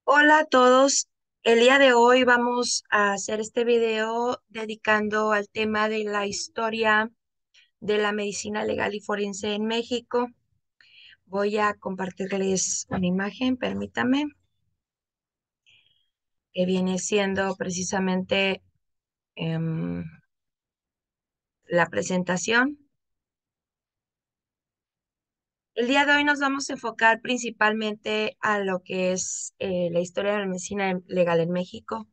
Hola a todos. El día de hoy vamos a hacer este video dedicando al tema de la historia de la medicina legal y forense en México. Voy a compartirles una imagen, permítame, que viene siendo precisamente la presentación. El día de hoy nos vamos a enfocar principalmente a lo que es la historia de la medicina legal en México.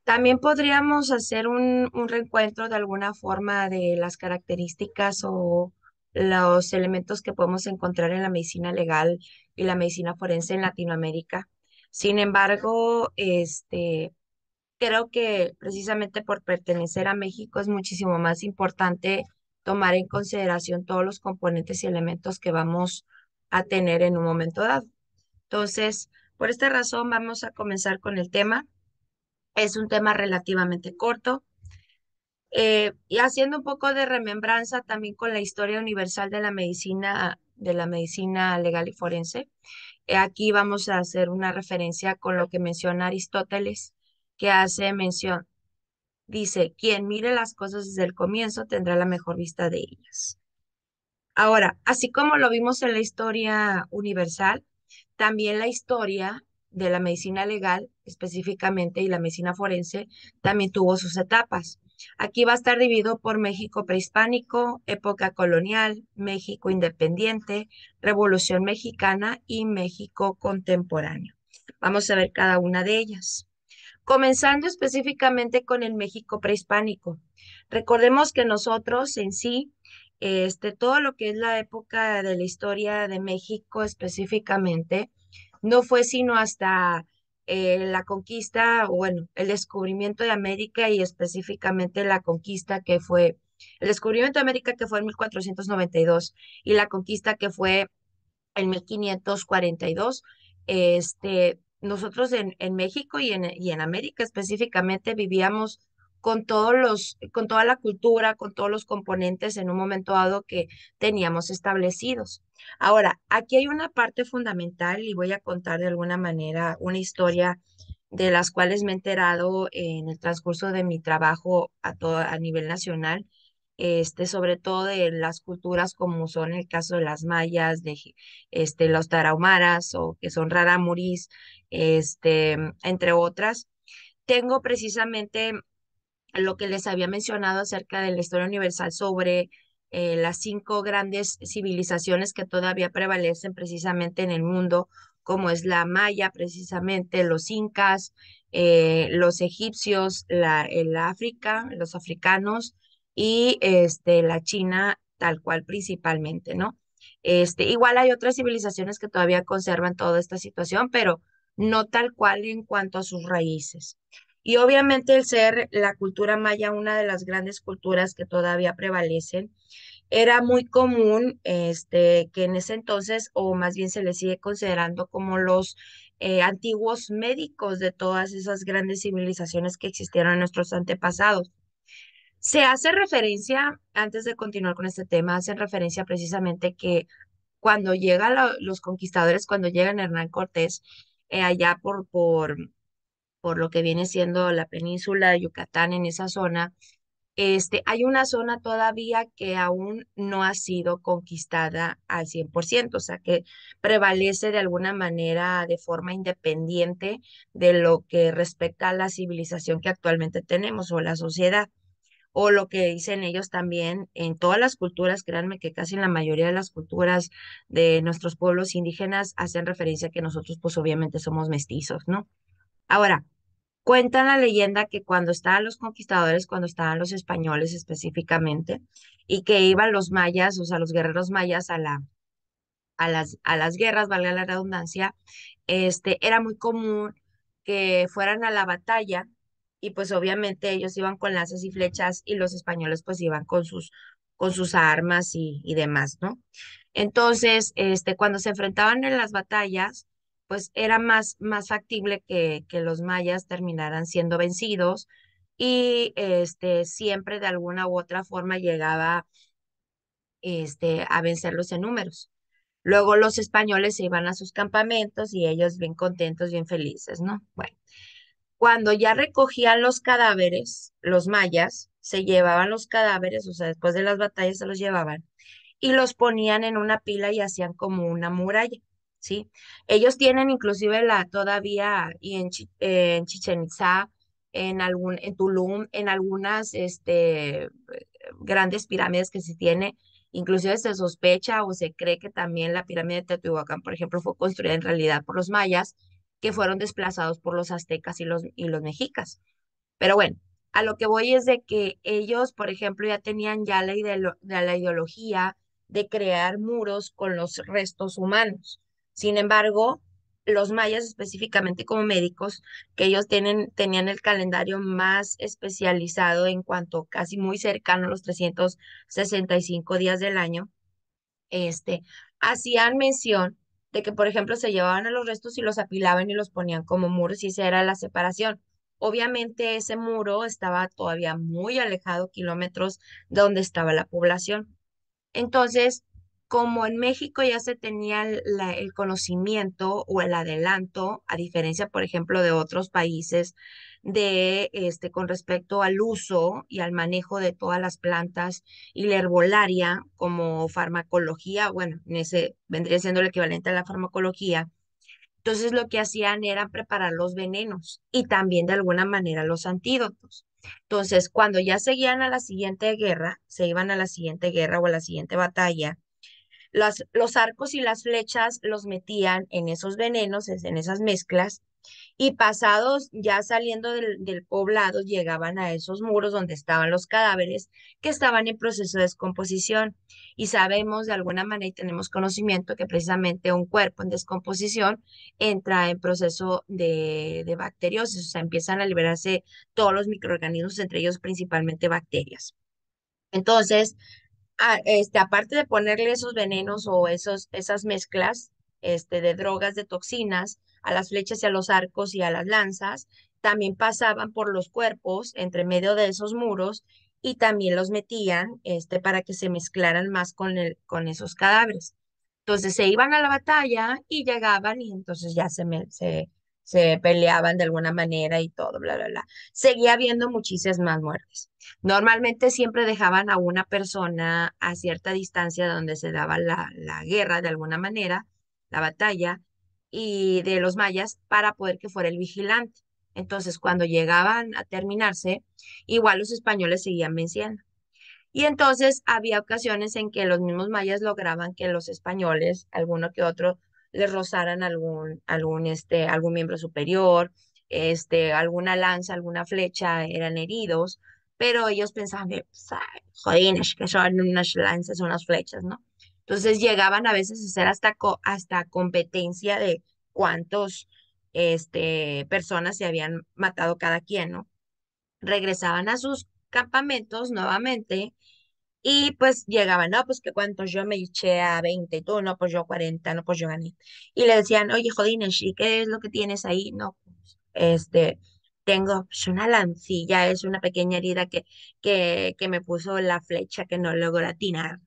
También podríamos hacer un reencuentro de alguna forma de las características o los elementos que podemos encontrar en la medicina legal y la medicina forense en Latinoamérica. Sin embargo, creo que precisamente por pertenecer a México es muchísimo más importante tomar en consideración todos los componentes y elementos que vamos a tener en un momento dado. Entonces, por esta razón, vamos a comenzar con el tema. Es un tema relativamente corto, y haciendo un poco de remembranza también con la historia universal de la medicina legal y forense. Aquí vamos a hacer una referencia con lo que menciona Aristóteles, que hace mención, dice, quien mire las cosas desde el comienzo tendrá la mejor vista de ellas. Ahora, así como lo vimos en la historia universal, también la historia de la medicina legal específicamente y la medicina forense también tuvo sus etapas. Aquí va a estar dividido por México prehispánico, época colonial, México independiente, Revolución Mexicana y México contemporáneo. Vamos a ver cada una de ellas. Comenzando específicamente con el México prehispánico. Recordemos que nosotros en sí, todo lo que es la época de la historia de México específicamente, no fue sino hasta la conquista, o bueno, el descubrimiento de América y específicamente la conquista que fue, el descubrimiento de América que fue en 1492 y la conquista que fue en 1542. Nosotros en México y en América específicamente vivíamos con toda la cultura, con todos los componentes en un momento dado que teníamos establecidos. Ahora, aquí hay una parte fundamental y voy a contar de alguna manera una historia de las cuales me he enterado en el transcurso de mi trabajo a nivel nacional, sobre todo de las culturas como son el caso de las mayas, los tarahumaras o que son rarámuris, entre otras. Tengo precisamente lo que les había mencionado acerca de la historia universal sobre las cinco grandes civilizaciones que todavía prevalecen precisamente en el mundo, como es la maya, precisamente los incas, los egipcios, el África, los africanos y la China tal cual principalmente, ¿no? Igual hay otras civilizaciones que todavía conservan toda esta situación, pero no tal cual en cuanto a sus raíces. Y obviamente el ser la cultura maya una de las grandes culturas que todavía prevalecen, era muy común que en ese entonces, o más bien se le sigue considerando como los antiguos médicos de todas esas grandes civilizaciones que existieron en nuestros antepasados. Se hace referencia, antes de continuar con este tema, hace referencia precisamente que cuando llegan los conquistadores, cuando llegan Hernán Cortés, allá por lo que viene siendo la península de Yucatán en esa zona, hay una zona todavía que aún no ha sido conquistada al 100%, o sea que prevalece de alguna manera de forma independiente de lo que respecta a la civilización que actualmente tenemos o la sociedad. O lo que dicen ellos también en todas las culturas, créanme que casi en la mayoría de las culturas de nuestros pueblos indígenas hacen referencia a que nosotros pues obviamente somos mestizos, ¿no? Ahora, cuenta la leyenda que cuando estaban los conquistadores, cuando estaban los españoles específicamente, y que iban los mayas, o sea, los guerreros mayas a las guerras, valga la redundancia, era muy común que fueran a la batalla y pues obviamente ellos iban con lanzas y flechas y los españoles pues iban con sus armas y demás, ¿no? Entonces, cuando se enfrentaban en las batallas, pues era más factible que los mayas terminaran siendo vencidos y siempre de alguna u otra forma llegaba a vencerlos en números. Luego los españoles se iban a sus campamentos y ellos bien contentos, bien felices, ¿no? Bueno, cuando ya recogían los cadáveres, los mayas se llevaban los cadáveres, o sea, después de las batallas se los llevaban y los ponían en una pila y hacían como una muralla, ¿sí? Ellos tienen inclusive la todavía y en Chichen Itzá, en Tulum, en algunas grandes pirámides que se tiene, inclusive se sospecha o se cree que también la pirámide de Teotihuacán, por ejemplo, fue construida en realidad por los mayas, que fueron desplazados por los aztecas y los mexicas. Pero bueno, a lo que voy es de que ellos, por ejemplo, ya tenían ya de la ideología de crear muros con los restos humanos. Sin embargo, los mayas, específicamente como médicos, que ellos tenían el calendario más especializado en cuanto casi muy cercano a los 365 días del año, este, hacían mención de que, por ejemplo, se llevaban a los restos y los apilaban y los ponían como muros y esa era la separación. Obviamente ese muro estaba todavía muy alejado, kilómetros de donde estaba la población. Entonces, como en México ya se tenía el conocimiento o el adelanto, a diferencia, por ejemplo, de otros países, con respecto al uso y al manejo de todas las plantas y la herbolaria como farmacología, bueno, en ese vendría siendo el equivalente a la farmacología. Entonces, lo que hacían era preparar los venenos y también de alguna manera los antídotos. Entonces, cuando ya seguían a la siguiente guerra, se iban a la siguiente guerra o a la siguiente batalla, los arcos y las flechas los metían en esos venenos, en esas mezclas, y pasados, ya saliendo del poblado, llegaban a esos muros donde estaban los cadáveres que estaban en proceso de descomposición. Y sabemos de alguna manera y tenemos conocimiento que precisamente un cuerpo en descomposición entra en proceso de bacteriosis, o sea, empiezan a liberarse todos los microorganismos, entre ellos principalmente bacterias. Entonces, aparte de ponerle esos venenos o esas mezclas de drogas, de toxinas, a las flechas y a los arcos y a las lanzas, también pasaban por los cuerpos entre medio de esos muros y también los metían para que se mezclaran más con esos cadáveres. Entonces se iban a la batalla y llegaban y entonces ya se peleaban de alguna manera y todo, bla, bla, bla. Seguía habiendo muchísimas más muertes. Normalmente siempre dejaban a una persona a cierta distancia donde se daba la guerra de alguna manera, la batalla, y de los mayas para poder que fuera el vigilante. Entonces, cuando llegaban a terminarse, igual los españoles seguían venciendo. Y entonces había ocasiones en que los mismos mayas lograban que los españoles, alguno que otro, les rozaran algún miembro superior, alguna lanza, alguna flecha, eran heridos, pero ellos pensaban que, pues, ay, jodines, que son unas lanzas, unas flechas, ¿no? Entonces llegaban a veces a ser hasta competencia de cuántos, personas se habían matado cada quien, ¿no? Regresaban a sus campamentos nuevamente y pues llegaban, no, pues que cuántos yo me eché a 20 y tú, no, pues yo 40 no, pues yo gané. Y le decían, oye, Jodines, ¿y qué es lo que tienes ahí? No, pues, tengo pues, una lancilla, es una pequeña herida que me puso la flecha que no logró atinar.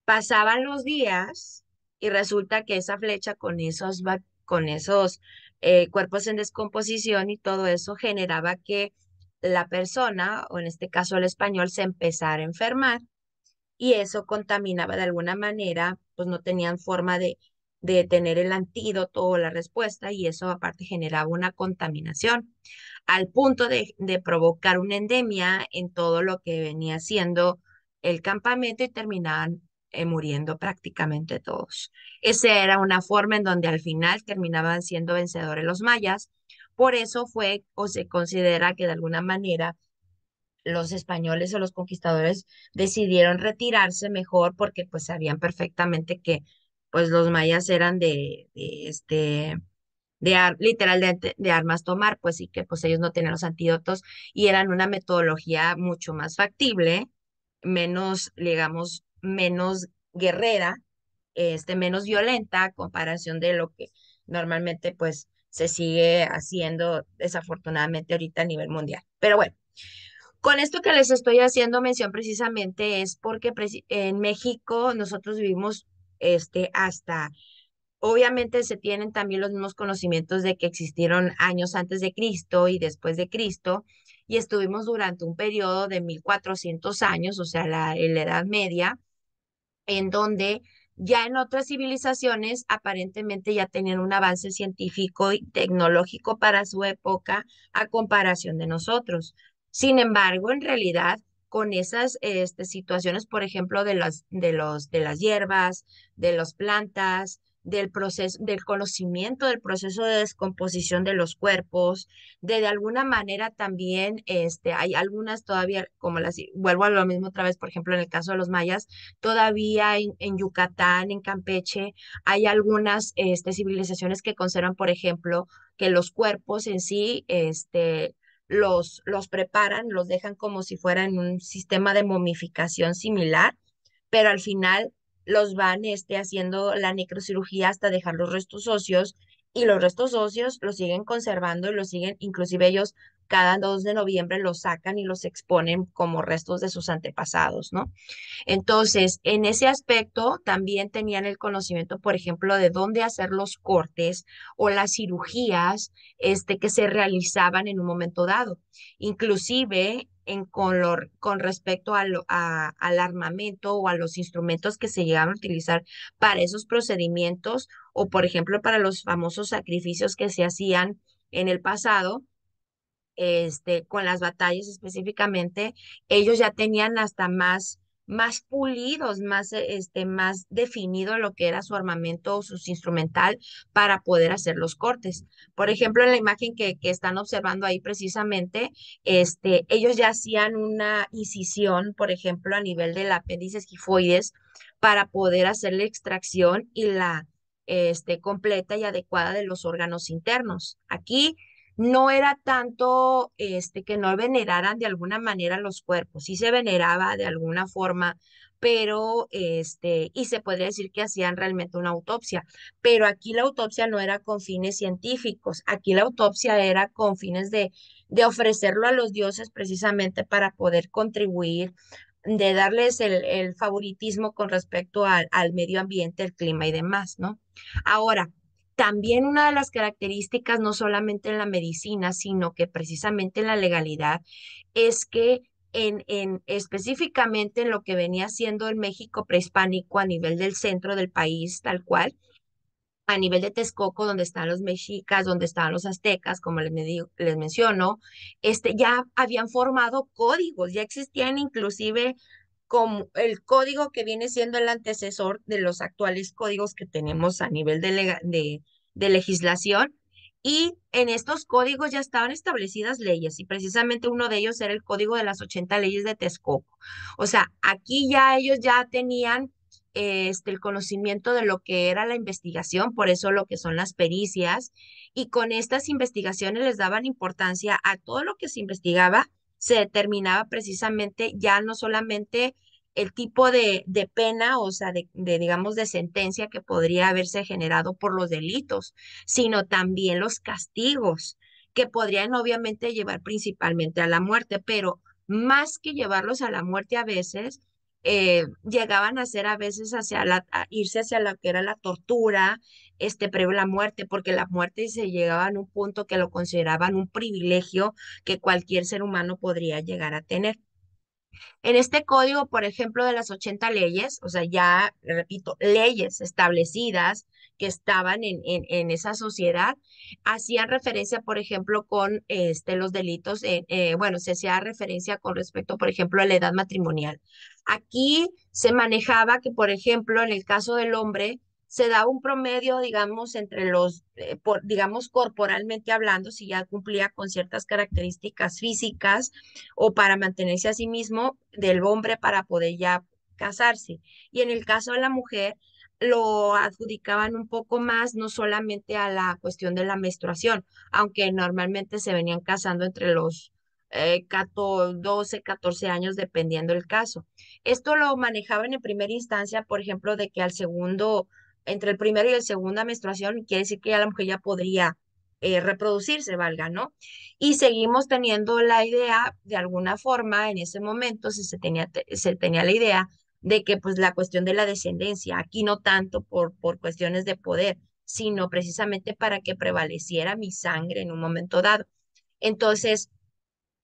Pasaban los días y resulta que esa flecha con esos cuerpos en descomposición y todo eso generaba que la persona, o en este caso el español, se empezara a enfermar y eso contaminaba de alguna manera, pues no tenían forma de tener el antídoto o la respuesta y eso aparte generaba una contaminación al punto de provocar una endemia en todo lo que venía siendo el campamento y terminaban muriendo prácticamente todos. Esa era una forma en donde al final terminaban siendo vencedores los mayas. Por eso fue o se considera que de alguna manera los españoles o los conquistadores decidieron retirarse mejor porque pues sabían perfectamente que pues los mayas eran literal de armas tomar, pues sí que pues ellos no tenían los antídotos y eran una metodología mucho más factible, menos, digamos, menos guerrera, menos violenta a comparación de lo que normalmente pues se sigue haciendo desafortunadamente ahorita a nivel mundial. Pero bueno. Con esto que les estoy haciendo mención precisamente es porque en México nosotros vivimos hasta, obviamente se tienen también los mismos conocimientos de que existieron años antes de Cristo y después de Cristo, y estuvimos durante un periodo de 1400 años, o sea, en la Edad Media, en donde ya en otras civilizaciones aparentemente ya tenían un avance científico y tecnológico para su época a comparación de nosotros. Sin embargo, en realidad, con esas situaciones, por ejemplo, de las hierbas, de las plantas, del proceso, del conocimiento del proceso de descomposición de los cuerpos, de alguna manera también, hay algunas todavía, como vuelvo a lo mismo otra vez, por ejemplo, en el caso de los mayas, todavía en Yucatán, en Campeche, hay algunas civilizaciones que conservan, por ejemplo, que los cuerpos en sí, los preparan, los dejan como si fueran un sistema de momificación similar, pero al final los van haciendo la necrocirugía hasta dejar los restos óseos, y los restos óseos los siguen conservando y los siguen, inclusive ellos cada 2 de noviembre los sacan y los exponen como restos de sus antepasados, ¿no? Entonces, en ese aspecto también tenían el conocimiento, por ejemplo, de dónde hacer los cortes o las cirugías que se realizaban en un momento dado. Inclusive con respecto al armamento o a los instrumentos que se llegaban a utilizar para esos procedimientos, o por ejemplo para los famosos sacrificios que se hacían en el pasado, con las batallas específicamente, ellos ya tenían hasta más pulidos, más definido lo que era su armamento o su instrumental para poder hacer los cortes. Por ejemplo, en la imagen que están observando ahí precisamente, ellos ya hacían una incisión, por ejemplo, a nivel del apéndice esquifoides para poder hacer la extracción y la completa y adecuada de los órganos internos. Aquí no era tanto que no veneraran de alguna manera los cuerpos, sí se veneraba de alguna forma, pero y se podría decir que hacían realmente una autopsia, pero aquí la autopsia no era con fines científicos, aquí la autopsia era con fines de ofrecerlo a los dioses precisamente para poder contribuir, de darles el favoritismo con respecto al medio ambiente, el clima y demás, ¿no? Ahora, también una de las características, no solamente en la medicina, sino que precisamente en la legalidad, es que específicamente en lo que venía siendo el México prehispánico a nivel del centro del país, tal cual, a nivel de Texcoco, donde están los mexicas, donde estaban los aztecas, como les menciono, ya habían formado códigos, ya existían inclusive como el código que viene siendo el antecesor de los actuales códigos que tenemos a nivel de legislación. Y en estos códigos ya estaban establecidas leyes, y precisamente uno de ellos era el Código de las 80 leyes de Texcoco. O sea, aquí ya ellos ya tenían el conocimiento de lo que era la investigación, por eso lo que son las pericias, y con estas investigaciones les daban importancia a todo lo que se investigaba. Se determinaba precisamente ya no solamente el tipo de pena, o sea, digamos, de sentencia que podría haberse generado por los delitos, sino también los castigos que podrían obviamente llevar principalmente a la muerte, pero más que llevarlos a la muerte a veces, llegaban a ser a veces a irse hacia lo que era la tortura, previo a la muerte, porque la muerte se llegaba a un punto que lo consideraban un privilegio que cualquier ser humano podría llegar a tener. En este código, por ejemplo, de las 80 leyes, o sea, ya, repito, leyes establecidas que estaban en esa sociedad, hacían referencia, por ejemplo, con los delitos, bueno, se hacía referencia con respecto, por ejemplo, a la edad matrimonial. Aquí se manejaba que, por ejemplo, en el caso del hombre, se daba un promedio, digamos, entre digamos, corporalmente hablando, si ya cumplía con ciertas características físicas, o para mantenerse a sí mismo, del hombre para poder ya casarse. Y en el caso de la mujer, lo adjudicaban un poco más, no solamente a la cuestión de la menstruación, aunque normalmente se venían casando entre los 12, 14 años, dependiendo el caso. Esto lo manejaban en primera instancia, por ejemplo, de que al segundo, entre el primero y el segunda menstruación, quiere decir que ya la mujer ya podría reproducirse, valga, ¿no? Y seguimos teniendo la idea, de alguna forma, en ese momento se tenía la idea de que pues la cuestión de la descendencia, aquí no tanto por cuestiones de poder, sino precisamente para que prevaleciera mi sangre en un momento dado. Entonces,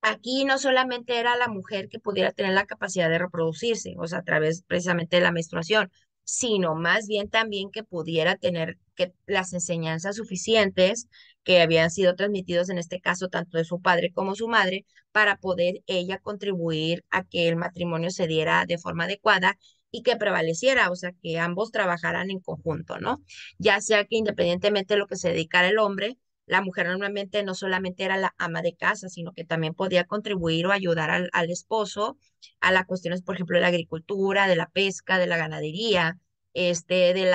aquí no solamente era la mujer que pudiera tener la capacidad de reproducirse, o sea, a través precisamente de la menstruación, sino más bien también que pudiera tener que las enseñanzas suficientes que habían sido transmitidos en este caso tanto de su padre como su madre para poder ella contribuir a que el matrimonio se diera de forma adecuada y que prevaleciera, o sea, que ambos trabajaran en conjunto, ¿no? Ya sea que independientemente de lo que se dedicara el hombre, la mujer normalmente no solamente era la ama de casa, sino que también podía contribuir o ayudar al esposo a las cuestiones, por ejemplo, de la agricultura, de la pesca, de la ganadería, de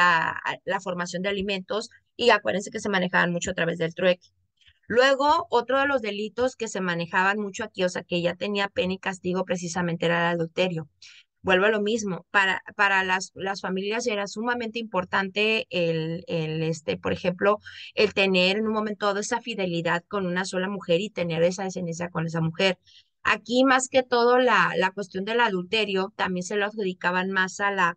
la formación de alimentos, y acuérdense que se manejaban mucho a través del trueque. Luego, otro de los delitos que se manejaban mucho aquí, o sea, que ya tenía pena y castigo precisamente era el adulterio. Vuelvo a lo mismo, para las familias era sumamente importante por ejemplo, el tener en un momento dado esa fidelidad con una sola mujer y tener esa descendencia con esa mujer. Aquí, más que todo, la cuestión del adulterio también se lo adjudicaban más a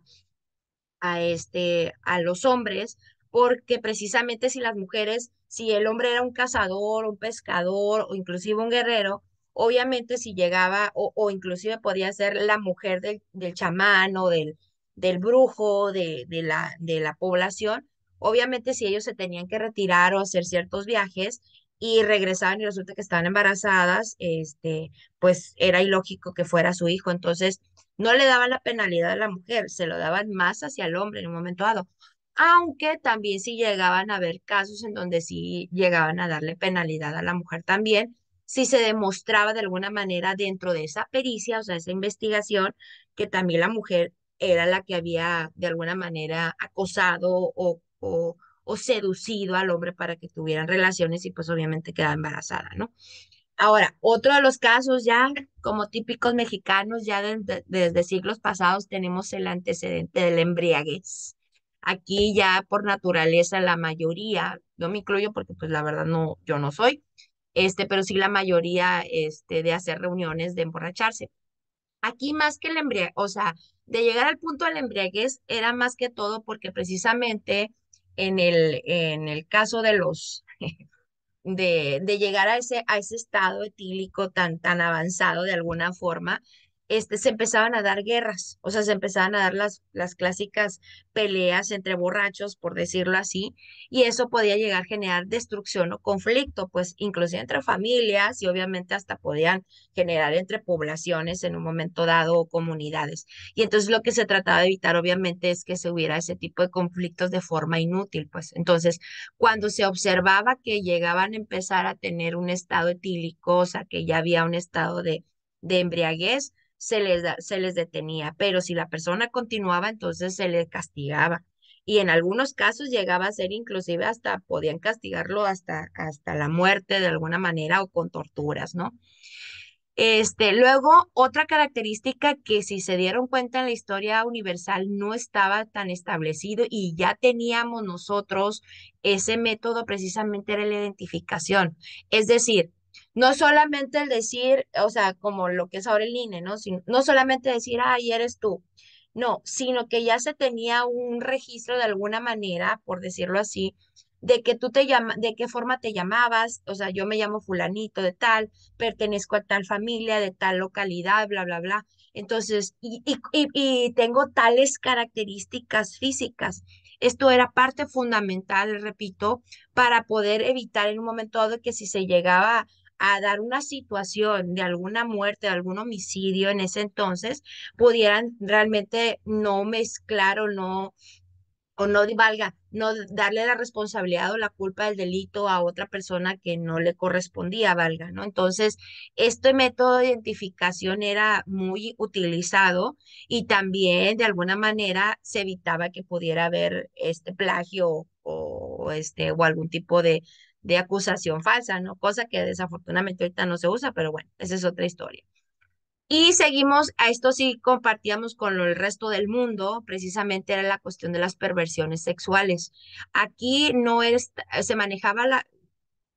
los hombres, porque precisamente si las mujeres, si el hombre era un cazador, un pescador o inclusive un guerrero, obviamente si llegaba o inclusive podía ser la mujer del chamán o del brujo de la población, obviamente si ellos se tenían que retirar o hacer ciertos viajes y regresaban y resulta que estaban embarazadas, pues era ilógico que fuera su hijo. Entonces, no le daban la penalidad a la mujer, se lo daban más hacia el hombre en un momento dado. Aunque también sí llegaban a haber casos en donde sí llegaban a darle penalidad a la mujer también, si se demostraba de alguna manera dentro de esa pericia, o sea, esa investigación, que también la mujer era la que había de alguna manera acosado o seducido al hombre para que tuvieran relaciones y pues obviamente quedaba embarazada, ¿no? Ahora, otro de los casos ya como típicos mexicanos, ya desde siglos pasados tenemos el antecedente de la embriaguez. Aquí ya por naturaleza la mayoría, no me incluyo porque pues la verdad no, yo no soy, pero sí la mayoría, de hacer reuniones de emborracharse. Aquí más que la embriaguez, o sea, de llegar al punto de la embriaguez era más que todo porque precisamente en el caso de llegar a ese estado etílico tan avanzado de alguna forma, se empezaban a dar guerras, o sea, se empezaban a dar las clásicas peleas entre borrachos, por decirlo así, y eso podía llegar a generar destrucción o conflicto, pues inclusive entre familias y obviamente hasta podían generar entre poblaciones en un momento dado o comunidades. Y entonces lo que se trataba de evitar obviamente es que se hubiera ese tipo de conflictos de forma inútil, pues entonces cuando se observaba que llegaban a empezar a tener un estado etílico, o sea, que ya había un estado de embriaguez, se les detenía, pero si la persona continuaba, entonces se le castigaba. Y en algunos casos llegaba a ser inclusive hasta, podían castigarlo hasta la muerte de alguna manera o con torturas, ¿no? Luego, otra característica que si se dieron cuenta en la historia universal no estaba tan establecido y ya teníamos nosotros ese método precisamente era la identificación. Es decir, no solamente el decir, o sea, como lo que es ahora el INE, ¿no? No solamente decir, ay, eres tú. No, sino que ya se tenía un registro de alguna manera, por decirlo así, de que tú te llamas, de qué forma te llamabas, o sea, yo me llamo fulanito de tal, pertenezco a tal familia, de tal localidad, bla, bla, bla. Entonces, y tengo tales características físicas. Esto era parte fundamental, repito, para poder evitar en un momento dado que si se llegaba a dar una situación de alguna muerte, de algún homicidio en ese entonces, pudieran realmente no mezclar o no valga, no darle la responsabilidad o la culpa del delito a otra persona que no le correspondía, valga, ¿no? Entonces, este método de identificación era muy utilizado y también de alguna manera se evitaba que pudiera haber este plagio o algún tipo de acusación falsa, ¿no? Cosa que desafortunadamente ahorita no se usa, pero bueno, esa es otra historia. Y seguimos, a esto sí compartíamos con el resto del mundo, precisamente era la cuestión de las perversiones sexuales. Aquí no se manejaba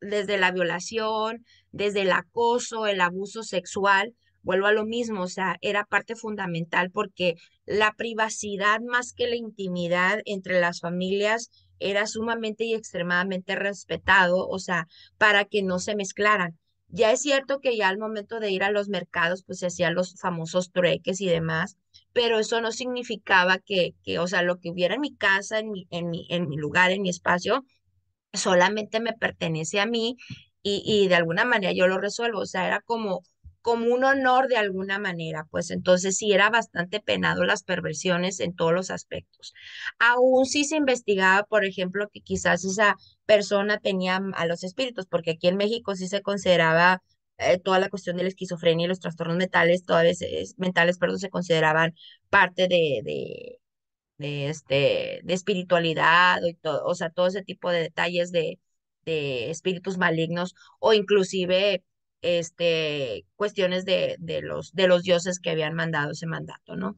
desde la violación, desde el acoso, el abuso sexual, vuelvo a lo mismo, o sea, era parte fundamental porque la privacidad más que la intimidad entre las familias era sumamente y extremadamente respetado, o sea, para que no se mezclaran. Ya es cierto que ya al momento de ir a los mercados, pues se hacían los famosos trueques y demás, pero eso no significaba o sea, lo que hubiera en mi casa, en mi lugar, en mi espacio, solamente me pertenece a mí y de alguna manera yo lo resuelvo, o sea, era como un honor de alguna manera, pues entonces sí era bastante penado las perversiones en todos los aspectos. Aún si se investigaba, por ejemplo, que quizás esa persona tenía a los espíritus, porque aquí en México sí se consideraba toda la cuestión de la esquizofrenia y los trastornos mentales, perdón, se consideraban parte de espiritualidad y todo, o sea, todo ese tipo de detalles de espíritus malignos o inclusive cuestiones de los dioses que habían mandado ese mandato, ¿no?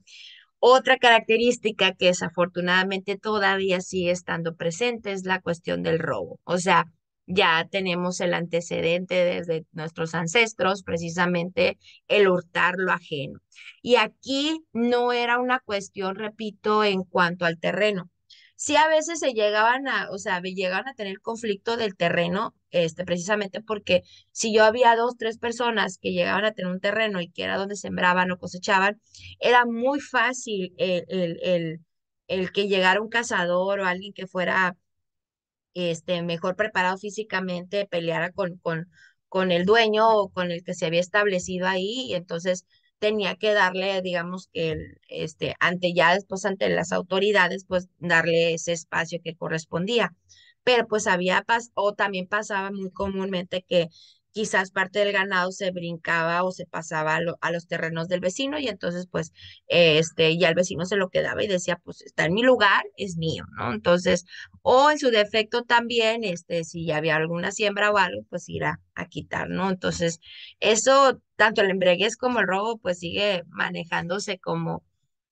Otra característica que desafortunadamente todavía sigue estando presente es la cuestión del robo. O sea, ya tenemos el antecedente desde nuestros ancestros, precisamente el hurtar lo ajeno. Y aquí no era una cuestión, repito, en cuanto al terreno. Sí, a veces se llegaban o sea, llegaban a tener conflicto del terreno, precisamente porque si yo había dos, tres personas que llegaban a tener un terreno y que era donde sembraban o cosechaban, era muy fácil el que llegara un cazador o alguien que fuera mejor preparado físicamente, peleara con el dueño o con el que se había establecido ahí, y entonces tenía que darle, digamos que ante ya después ante las autoridades, pues darle ese espacio que correspondía. Pero pues o también pasaba muy comúnmente que quizás parte del ganado se brincaba o se pasaba a los terrenos del vecino y entonces pues ya el vecino se lo quedaba y decía, pues está en mi lugar, es mío, ¿no? Entonces, o en su defecto también, si ya había alguna siembra o algo, pues ir a quitar, ¿no? Entonces, eso, tanto el embriaguez como el robo, pues sigue manejándose como,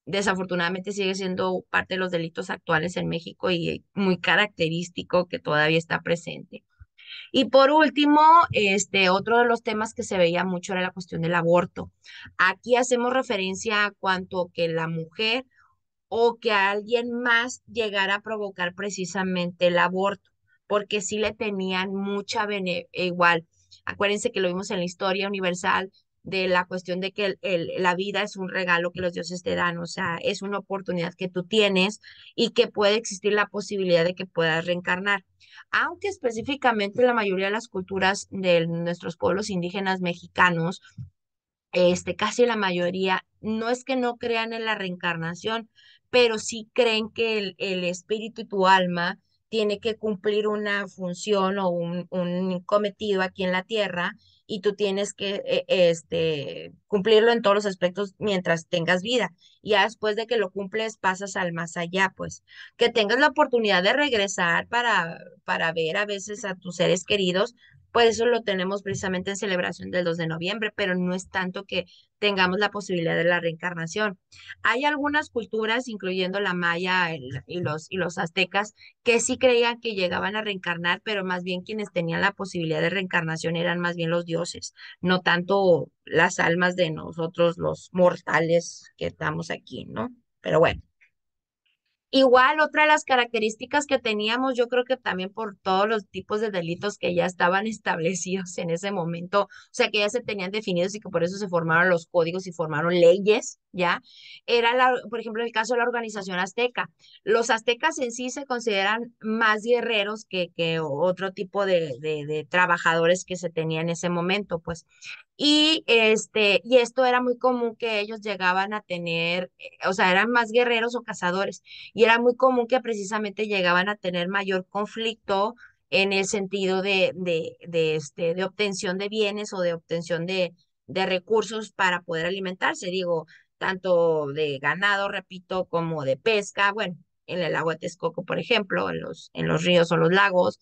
desafortunadamente sigue siendo parte de los delitos actuales en México y muy característico que todavía está presente. Y por último, otro de los temas que se veía mucho era la cuestión del aborto. Aquí hacemos referencia a cuanto que la mujer o que a alguien más llegara a provocar precisamente el aborto, porque sí le tenían igual. Acuérdense que lo vimos en la historia universal de la cuestión de que la vida es un regalo que los dioses te dan, o sea, es una oportunidad que tú tienes y que puede existir la posibilidad de que puedas reencarnar. Aunque específicamente la mayoría de las culturas de nuestros pueblos indígenas mexicanos, casi la mayoría, no es que no crean en la reencarnación, pero sí creen que el espíritu y tu alma tiene que cumplir una función o un cometido aquí en la tierra y tú tienes que cumplirlo en todos los aspectos mientras tengas vida. Y ya después de que lo cumples, pasas al más allá, pues que tengas la oportunidad de regresar para ver a veces a tus seres queridos, pues eso lo tenemos precisamente en celebración del 2 de noviembre, pero no es tanto que tengamos la posibilidad de la reencarnación. Hay algunas culturas, incluyendo la maya y los aztecas, que sí creían que llegaban a reencarnar, pero más bien quienes tenían la posibilidad de reencarnación eran más bien los dioses, no tanto las almas de nosotros, los mortales que estamos aquí, ¿no? Pero bueno. Igual, otra de las características que teníamos, yo creo que también por todos los tipos de delitos que ya estaban establecidos en ese momento, o sea, que ya se tenían definidos y que por eso se formaron los códigos y formaron leyes, ¿ya? Por ejemplo, el caso de la organización azteca. Los aztecas en sí se consideran más guerreros que otro tipo de trabajadores que se tenía en ese momento, pues. Y esto era muy común que ellos llegaban a tener, o sea, eran más guerreros o cazadores y era muy común que precisamente llegaban a tener mayor conflicto en el sentido de obtención de bienes o de obtención de recursos para poder alimentarse, digo, tanto de ganado, repito, como de pesca, bueno, en el lago de Texcoco, por ejemplo, en los ríos o los lagos,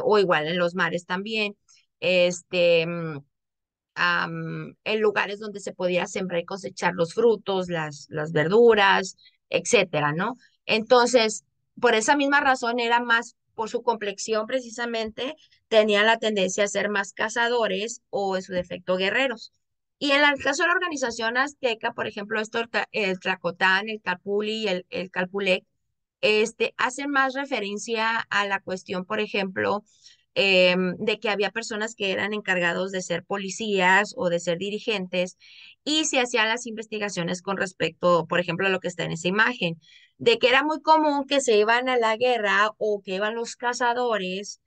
o igual en los mares también, este, mm, en lugares donde se podía sembrar y cosechar los frutos, las verduras, etcétera, ¿no? Entonces, por esa misma razón era más, por su complexión precisamente, tenían la tendencia a ser más cazadores o en su defecto guerreros. Y en el caso de la organización azteca, por ejemplo, esto, el Tlacotán, el Calpulli y el Calpulec, hacen más referencia a la cuestión, por ejemplo, de que había personas que eran encargados de ser policías o de ser dirigentes y se hacían las investigaciones con respecto, por ejemplo, a lo que está en esa imagen, de que era muy común que se iban a la guerra o que iban los cazadores,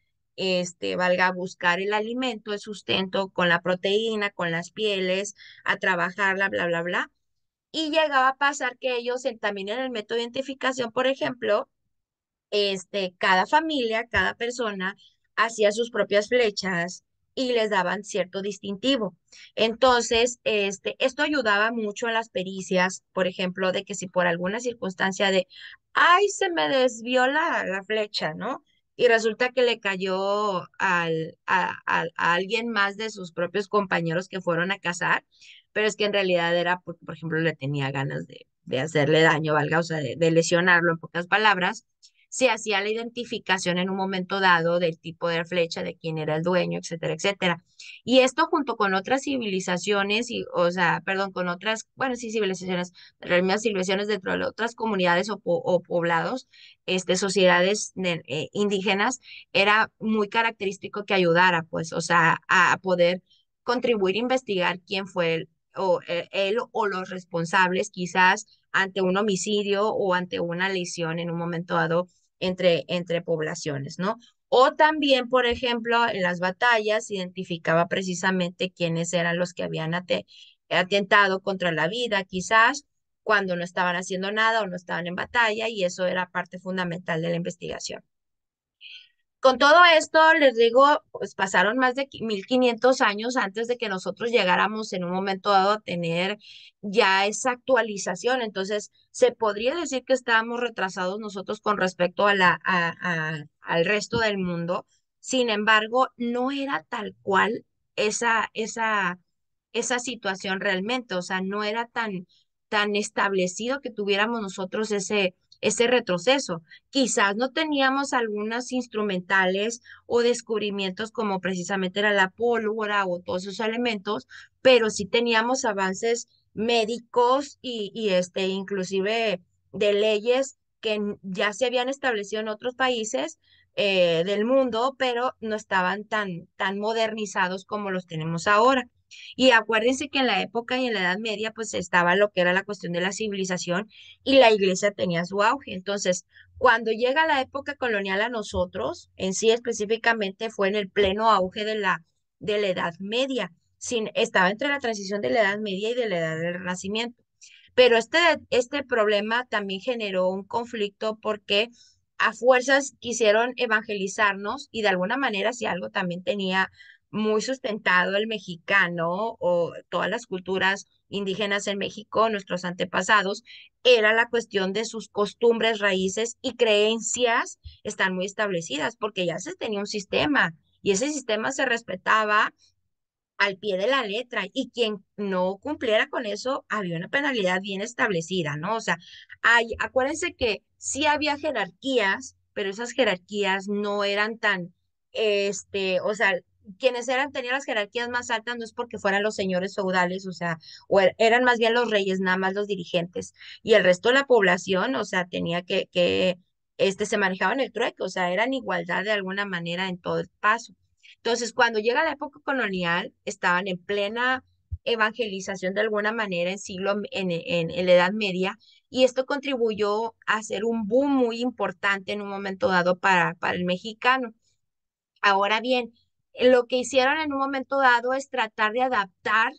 valga, a buscar el alimento, el sustento con la proteína, con las pieles, a trabajarla, bla, bla, bla. Y llegaba a pasar que ellos también en el método de identificación, por ejemplo, cada familia, cada persona hacía sus propias flechas y les daban cierto distintivo. Entonces, esto ayudaba mucho a las pericias, por ejemplo, de que si por alguna circunstancia de, ay, se me desvió la flecha, ¿no? Y resulta que le cayó a alguien más de sus propios compañeros que fueron a cazar, pero es que en realidad era porque, por ejemplo, le tenía ganas de hacerle daño, valga, o sea, de lesionarlo en pocas palabras, se hacía la identificación en un momento dado del tipo de flecha, de quién era el dueño, etcétera, etcétera. Y esto junto con otras civilizaciones, y, o sea, perdón, con otras, bueno, sí, civilizaciones, las mismas civilizaciones dentro de otras comunidades o poblados, sociedades indígenas, era muy característico que ayudara, pues, o sea, a poder contribuir a investigar quién fue él o los responsables, quizás ante un homicidio o ante una lesión en un momento dado entre poblaciones, ¿no? O también, por ejemplo, en las batallas se identificaba precisamente quiénes eran los que habían atentado contra la vida, quizás cuando no estaban haciendo nada o no estaban en batalla, y eso era parte fundamental de la investigación. Con todo esto, les digo, pues pasaron más de 1500 años antes de que nosotros llegáramos en un momento dado a tener ya esa actualización. Entonces, se podría decir que estábamos retrasados nosotros con respecto al resto del mundo. Sin embargo, no era tal cual esa situación realmente. O sea, no era tan establecido que tuviéramos nosotros ese retroceso. Quizás no teníamos algunas instrumentales o descubrimientos como precisamente era la pólvora o todos esos elementos, pero sí teníamos avances médicos y inclusive de leyes que ya se habían establecido en otros países del mundo, pero no estaban tan modernizados como los tenemos ahora. Y acuérdense que en la época y en la Edad Media, pues estaba lo que era la cuestión de la civilización y la iglesia tenía su auge. Entonces, cuando llega la época colonial a nosotros, en sí específicamente fue en el pleno auge de la Edad Media. Estaba entre la transición de la Edad Media y de la Edad del Renacimiento. Pero este problema también generó un conflicto porque a fuerzas quisieron evangelizarnos y de alguna manera si algo también tenía muy sustentado el mexicano o todas las culturas indígenas en México, nuestros antepasados, era la cuestión de sus costumbres, raíces y creencias están muy establecidas porque ya se tenía un sistema y ese sistema se respetaba al pie de la letra y quien no cumpliera con eso había una penalidad bien establecida, ¿no? O sea, acuérdense que sí había jerarquías, pero esas jerarquías no eran o sea, quienes tenían las jerarquías más altas no es porque fueran los señores feudales, o sea, eran más bien los reyes, nada más los dirigentes, y el resto de la población, o sea, tenía se manejaba en el trueque, o sea, eran igualdad de alguna manera en todo el paso. Entonces, cuando llega la época colonial, estaban en plena evangelización de alguna manera en la Edad Media, y esto contribuyó a hacer un boom muy importante en un momento dado para el mexicano. Ahora bien, lo que hicieron en un momento dado es tratar de adaptar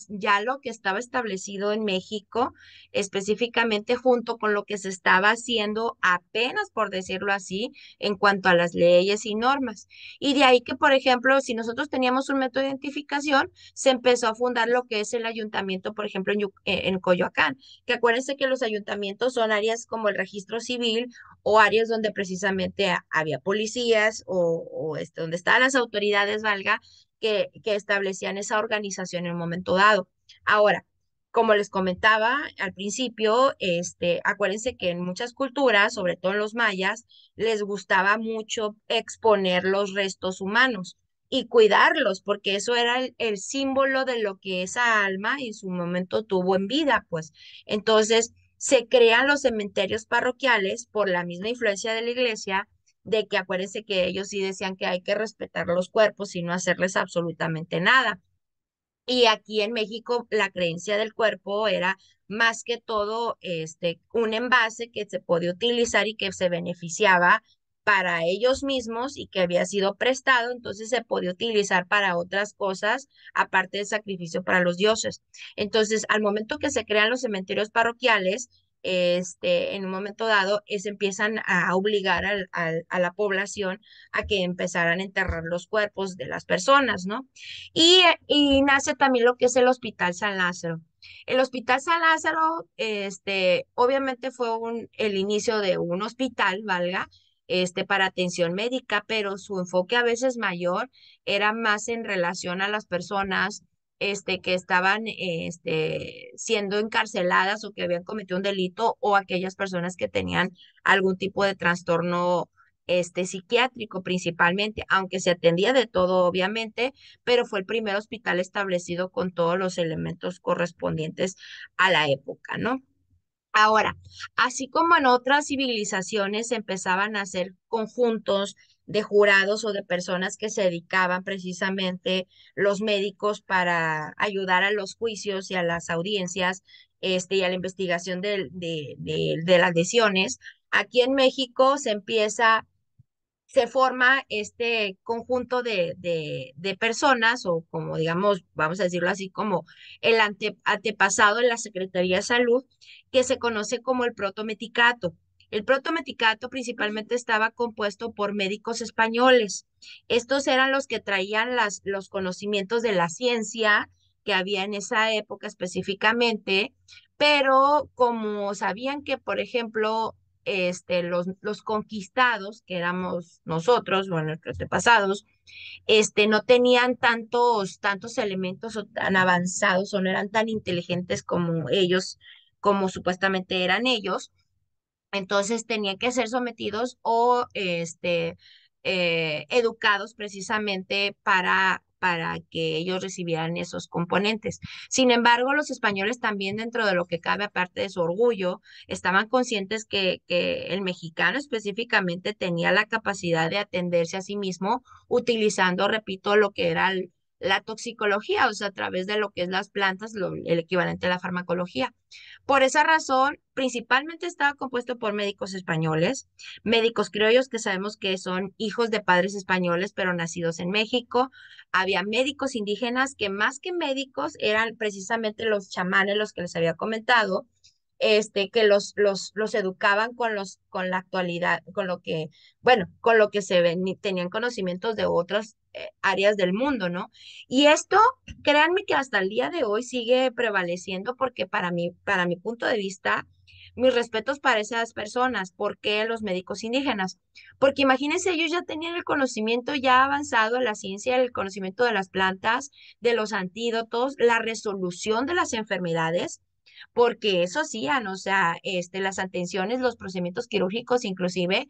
ya lo que estaba establecido en México, específicamente junto con lo que se estaba haciendo apenas, por decirlo así, en cuanto a las leyes y normas. Y de ahí que, por ejemplo, si nosotros teníamos un método de identificación, se empezó a fundar lo que es el ayuntamiento, por ejemplo, en Coyoacán, que acuérdense que los ayuntamientos son áreas como el registro civil o áreas donde precisamente había policías o donde estaban las autoridades, valga, que establecían esa organización en un momento dado. Ahora, como les comentaba al principio, acuérdense que en muchas culturas, sobre todo en los mayas, les gustaba mucho exponer los restos humanos. y cuidarlos, porque eso era el símbolo de lo que esa alma en su momento tuvo en vida, pues. Entonces, se crean los cementerios parroquiales por la misma influencia de la iglesia, de que acuérdense que ellos sí decían que hay que respetar los cuerpos y no hacerles absolutamente nada. Y aquí en México la creencia del cuerpo era más que todo un envase que se podía utilizar y que se beneficiaba para ellos mismos y que había sido prestado, entonces se podía utilizar para otras cosas aparte del sacrificio para los dioses. Entonces, al momento que se crean los cementerios parroquiales, en un momento dado, se empiezan a obligar a la población a que empezaran a enterrar los cuerpos de las personas, ¿no? Y nace también lo que es el Hospital San Lázaro. El Hospital San Lázaro, obviamente fue el inicio de un hospital, valga, para atención médica, pero su enfoque a veces mayor era más en relación a las personas, que estaban, siendo encarceladas o que habían cometido un delito o aquellas personas que tenían algún tipo de trastorno, psiquiátrico principalmente, aunque se atendía de todo, obviamente, pero fue el primer hospital establecido con todos los elementos correspondientes a la época, ¿no? Ahora, así como en otras civilizaciones se empezaban a hacer conjuntos de jurados o de personas que se dedicaban precisamente los médicos para ayudar a los juicios y a las audiencias, y a la investigación de las lesiones, aquí en México se forma este conjunto de personas, o como digamos, vamos a decirlo así, como el antepasado de la Secretaría de Salud, que se conoce como el protomedicato. El protomedicato principalmente estaba compuesto por médicos españoles. Estos eran los que traían los conocimientos de la ciencia que había en esa época específicamente, pero como sabían que, por ejemplo, los conquistados, que éramos nosotros, bueno, nuestros antepasados, no tenían tantos elementos o tan avanzados o no eran tan inteligentes como ellos, como supuestamente eran ellos, entonces tenían que ser sometidos o educados precisamente para que ellos recibieran esos componentes. Sin embargo, los españoles también, dentro de lo que cabe, aparte de su orgullo, estaban conscientes que el mexicano específicamente tenía la capacidad de atenderse a sí mismo utilizando, repito, lo que era la toxicología, o sea, a través de lo que es las plantas, el equivalente a la farmacología. Por esa razón, principalmente estaba compuesto por médicos españoles, médicos criollos que sabemos que son hijos de padres españoles, pero nacidos en México. Había médicos indígenas que más que médicos eran precisamente los chamanes, los que les había comentado, que los educaban con la actualidad, con lo que, bueno, con lo que se ven, tenían conocimientos de otras áreas del mundo, ¿no? Y esto, créanme que hasta el día de hoy sigue prevaleciendo porque para mi punto de vista, mis respetos para esas personas. ¿Por qué los médicos indígenas? Porque imagínense, ellos ya tenían el conocimiento ya avanzado en la ciencia, el conocimiento de las plantas, de los antídotos, la resolución de las enfermedades, porque eso hacían, o sea, las atenciones, los procedimientos quirúrgicos, inclusive,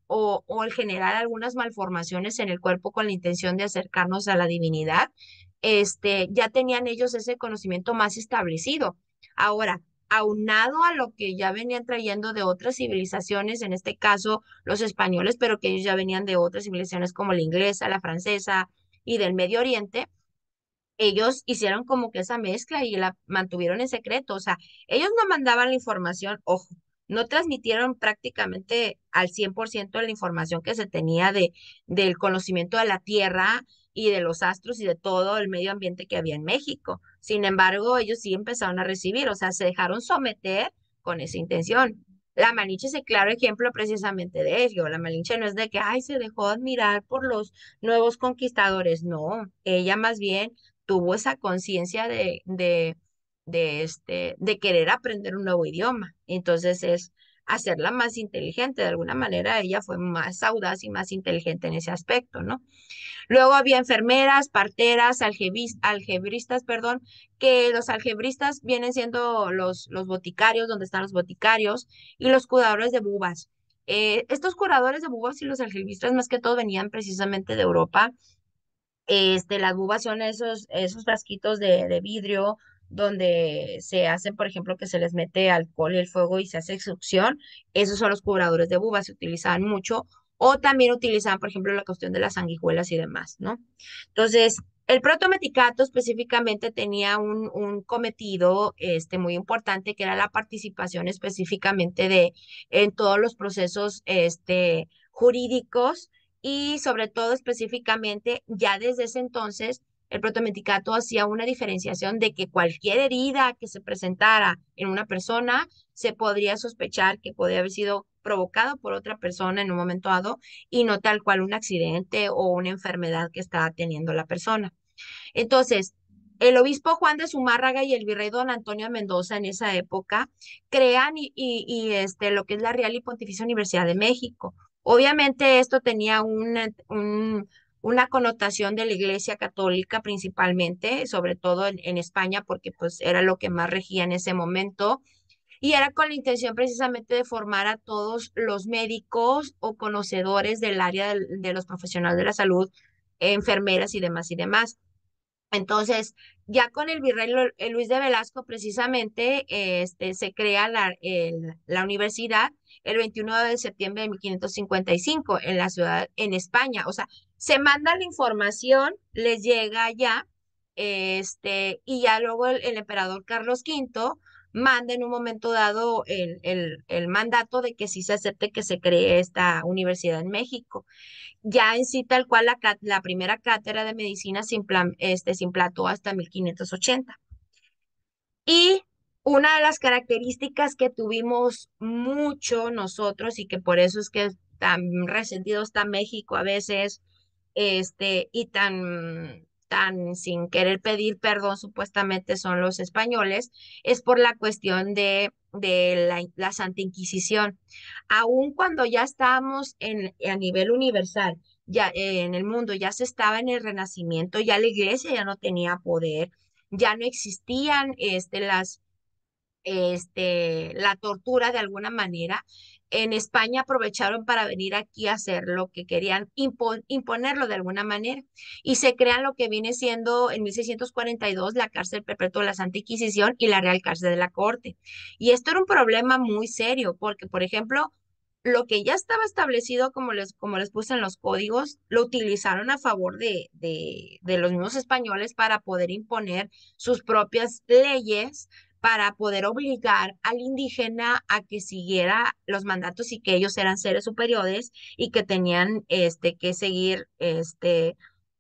o el generar algunas malformaciones en el cuerpo con la intención de acercarnos a la divinidad, ya tenían ellos ese conocimiento más establecido. Ahora, aunado a lo que ya venían trayendo de otras civilizaciones, en este caso los españoles, pero que ellos ya venían de otras civilizaciones como la inglesa, la francesa y del Medio Oriente, ellos hicieron como que esa mezcla y la mantuvieron en secreto. O sea, ellos no mandaban la información, ojo, no transmitieron prácticamente al 100% de la información que se tenía del conocimiento de la Tierra y de los astros y de todo el medio ambiente que había en México. Sin embargo, ellos sí empezaron a recibir, o sea, se dejaron someter con esa intención. La Malinche es el claro ejemplo precisamente de ello. La Malinche no es de que, ay, se dejó admirar por los nuevos conquistadores. No, ella más bien tuvo esa conciencia de querer aprender un nuevo idioma. Entonces es hacerla más inteligente. De alguna manera ella fue más audaz y más inteligente en ese aspecto, ¿no? Luego había enfermeras, parteras, algebristas, perdón, que los algebristas vienen siendo los boticarios, donde están los boticarios, y los cuidadores de bubas. Estos curadores de bubas y los alquimistas más que todo venían precisamente de Europa. Las bubas son esos frasquitos de vidrio donde se hacen, por ejemplo, que se les mete alcohol y el fuego y se hace extrusión. Esos son los cubradores de bubas, se utilizaban mucho. O también utilizaban, por ejemplo, la cuestión de las sanguijuelas y demás, ¿no? Entonces, el protometicato específicamente tenía un cometido muy importante, que era la participación específicamente en todos los procesos jurídicos, y sobre todo específicamente ya desde ese entonces el protomedicato hacía una diferenciación de que cualquier herida que se presentara en una persona se podría sospechar que podía haber sido provocado por otra persona en un momento dado y no tal cual un accidente o una enfermedad que estaba teniendo la persona. Entonces, el obispo Juan de Zumárraga y el virrey don Antonio Mendoza en esa época crean lo que es la Real y Pontificia Universidad de México. Obviamente esto tenía una connotación de la Iglesia Católica principalmente, sobre todo en España, porque pues era lo que más regía en ese momento, y era con la intención precisamente de formar a todos los médicos o conocedores del área de los profesionales de la salud, enfermeras y demás y demás. Entonces, ya con el virrey Luis de Velasco, precisamente, se crea la universidad el 21 de septiembre de 1555 en la ciudad, en España. O sea, se manda la información, les llega ya, y ya luego el emperador Carlos V manda en un momento dado el mandato de que sí se acepte que se cree esta universidad en México. Ya en sí, tal cual, la primera cátedra de medicina se implantó hasta 1580. Y una de las características que tuvimos mucho nosotros y que por eso es que tan resentido está México a veces, y tan sin querer pedir perdón supuestamente son los españoles, es por la cuestión de la Santa Inquisición. Aun cuando ya estábamos a nivel universal, ya en el mundo, ya se estaba en el Renacimiento, ya la iglesia ya no tenía poder, ya no existían la tortura de alguna manera. En España aprovecharon para venir aquí a hacer lo que querían, imponerlo de alguna manera. Y se crean lo que viene siendo en 1642 la cárcel perpetua de la Santa Inquisición y la Real Cárcel de la Corte. Y esto era un problema muy serio, porque, por ejemplo, lo que ya estaba establecido, como les puse en los códigos, lo utilizaron a favor de los mismos españoles para poder imponer sus propias leyes, para poder obligar al indígena a que siguiera los mandatos y que ellos eran seres superiores y que tenían que seguir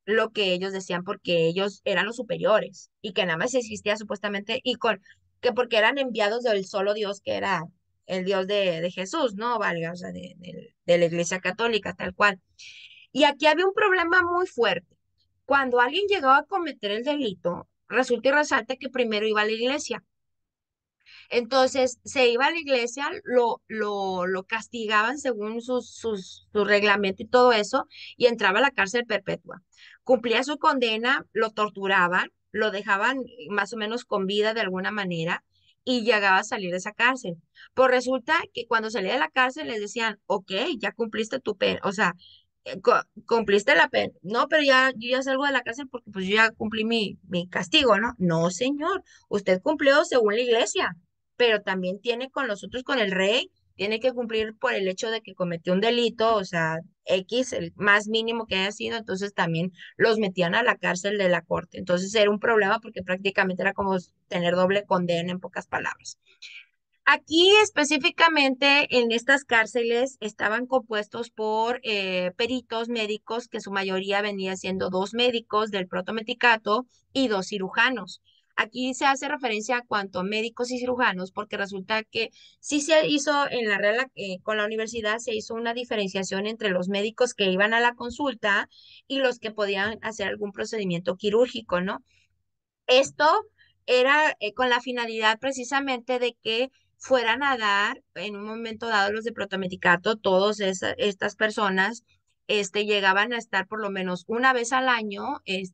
lo que ellos decían porque ellos eran los superiores y que nada más existía supuestamente que porque eran enviados del solo Dios que era el Dios de Jesús, ¿no? Valga, o sea, de la Iglesia Católica, tal cual. Y aquí había un problema muy fuerte. Cuando alguien llegaba a cometer el delito, resulta y resalta que primero iba a la iglesia. Entonces se iba a la iglesia, lo castigaban según su reglamento y todo eso, y entraba a la cárcel perpetua. Cumplía su condena, lo torturaban, lo dejaban más o menos con vida de alguna manera y llegaba a salir de esa cárcel. Pues resulta que cuando salía de la cárcel les decían, ok, ya cumpliste tu pena, o sea, cumpliste la pena. No, pero yo ya salgo de la cárcel porque pues yo ya cumplí mi castigo, ¿no? No, señor, usted cumplió según la iglesia, pero también tiene con los otros, con el rey, tiene que cumplir por el hecho de que cometió un delito, o sea, X, el más mínimo que haya sido, entonces también los metían a la cárcel de la corte. Entonces era un problema porque prácticamente era como tener doble condena en pocas palabras. Aquí específicamente en estas cárceles estaban compuestos por peritos médicos, que su mayoría venía siendo dos médicos del protomedicato y dos cirujanos. Aquí se hace referencia a cuanto a médicos y cirujanos, porque resulta que sí se hizo en la Real, con la universidad, se hizo una diferenciación entre los médicos que iban a la consulta y los que podían hacer algún procedimiento quirúrgico, ¿no? Esto era con la finalidad precisamente de que fueran a dar en un momento dado los de protomedicato, todas estas personas llegaban a estar por lo menos una vez al año,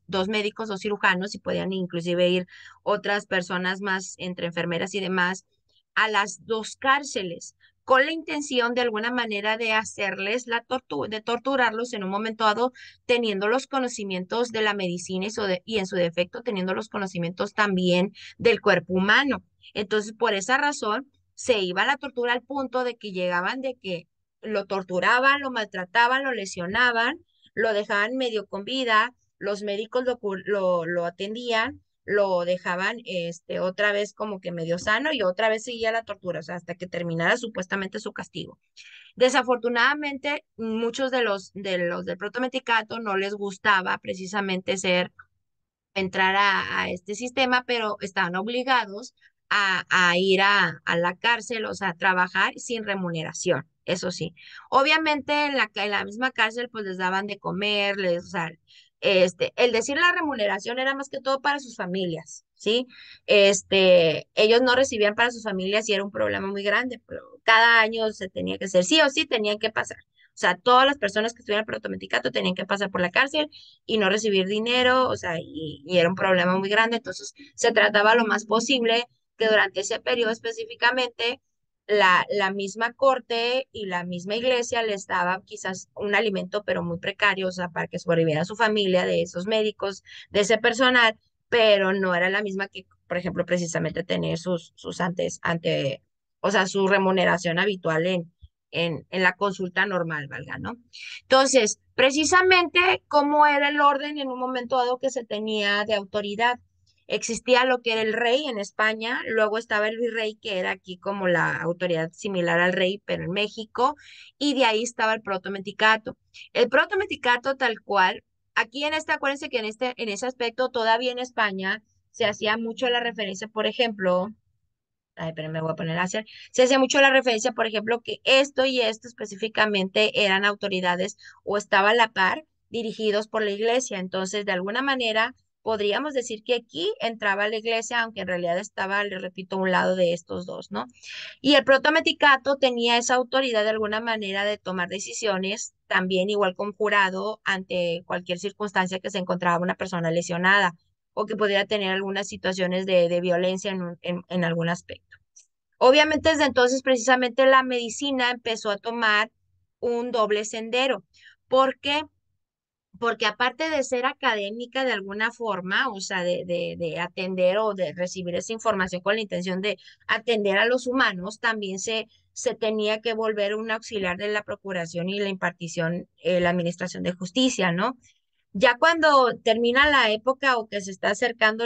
dos médicos, dos cirujanos, y podían inclusive ir otras personas más, entre enfermeras y demás, a las dos cárceles con la intención de alguna manera de hacerles de torturarlos en un momento dado, teniendo los conocimientos de la medicina y en su defecto teniendo los conocimientos también del cuerpo humano. Entonces, por esa razón, se iba a la tortura al punto de que llegaban de que lo torturaban, lo maltrataban, lo lesionaban, lo dejaban medio con vida, los médicos lo atendían, lo dejaban otra vez como que medio sano y otra vez seguía la tortura, o sea, hasta que terminara supuestamente su castigo. Desafortunadamente, muchos de los del protomedicato no les gustaba precisamente entrar a este sistema, pero estaban obligados a ir a la cárcel, o sea, a trabajar sin remuneración, eso sí. Obviamente en la misma cárcel pues les daban de comer, o sea, el decir la remuneración era más que todo para sus familias, ¿sí? Ellos no recibían para sus familias y era un problema muy grande, pero cada año se tenía que hacer, sí o sí tenían que pasar. O sea, todas las personas que estuvieran en el protomedicato tenían que pasar por la cárcel y no recibir dinero, o sea, y era un problema muy grande. Entonces, se trataba lo más posible que durante ese periodo específicamente la misma corte y la misma iglesia les daba quizás un alimento, pero muy precario, o sea, para que sobreviviera su familia, de esos médicos, de ese personal, pero no era la misma que, por ejemplo, precisamente tener sus o sea, su remuneración habitual en la consulta normal, valga, ¿no? Entonces, precisamente, ¿cómo era el orden en un momento dado que se tenía de autoridad? Existía lo que era el rey en España, luego estaba el virrey, que era aquí como la autoridad similar al rey, pero en México, y de ahí estaba el protomedicato. El protomedicato tal cual, aquí acuérdense que en ese aspecto todavía en España se hacía mucho la referencia, por ejemplo, ay, pero me voy a poner a hacer. Se hacía mucho la referencia, por ejemplo, que esto y esto específicamente eran autoridades o estaba a la par dirigidos por la iglesia. Entonces, de alguna manera, podríamos decir que aquí entraba la iglesia, aunque en realidad estaba, le repito, a un lado de estos dos, ¿no? Y el protomedicato tenía esa autoridad de alguna manera de tomar decisiones, también igual con jurado, ante cualquier circunstancia que se encontraba una persona lesionada o que pudiera tener algunas situaciones de violencia en algún aspecto. Obviamente desde entonces precisamente la medicina empezó a tomar un doble sendero. ¿Por qué? Porque aparte de ser académica de alguna forma, o sea, de atender o de recibir esa información con la intención de atender a los humanos, también se tenía que volver un auxiliar de la procuración y la impartición, la administración de justicia, ¿no? Ya cuando termina la época o que se está acercando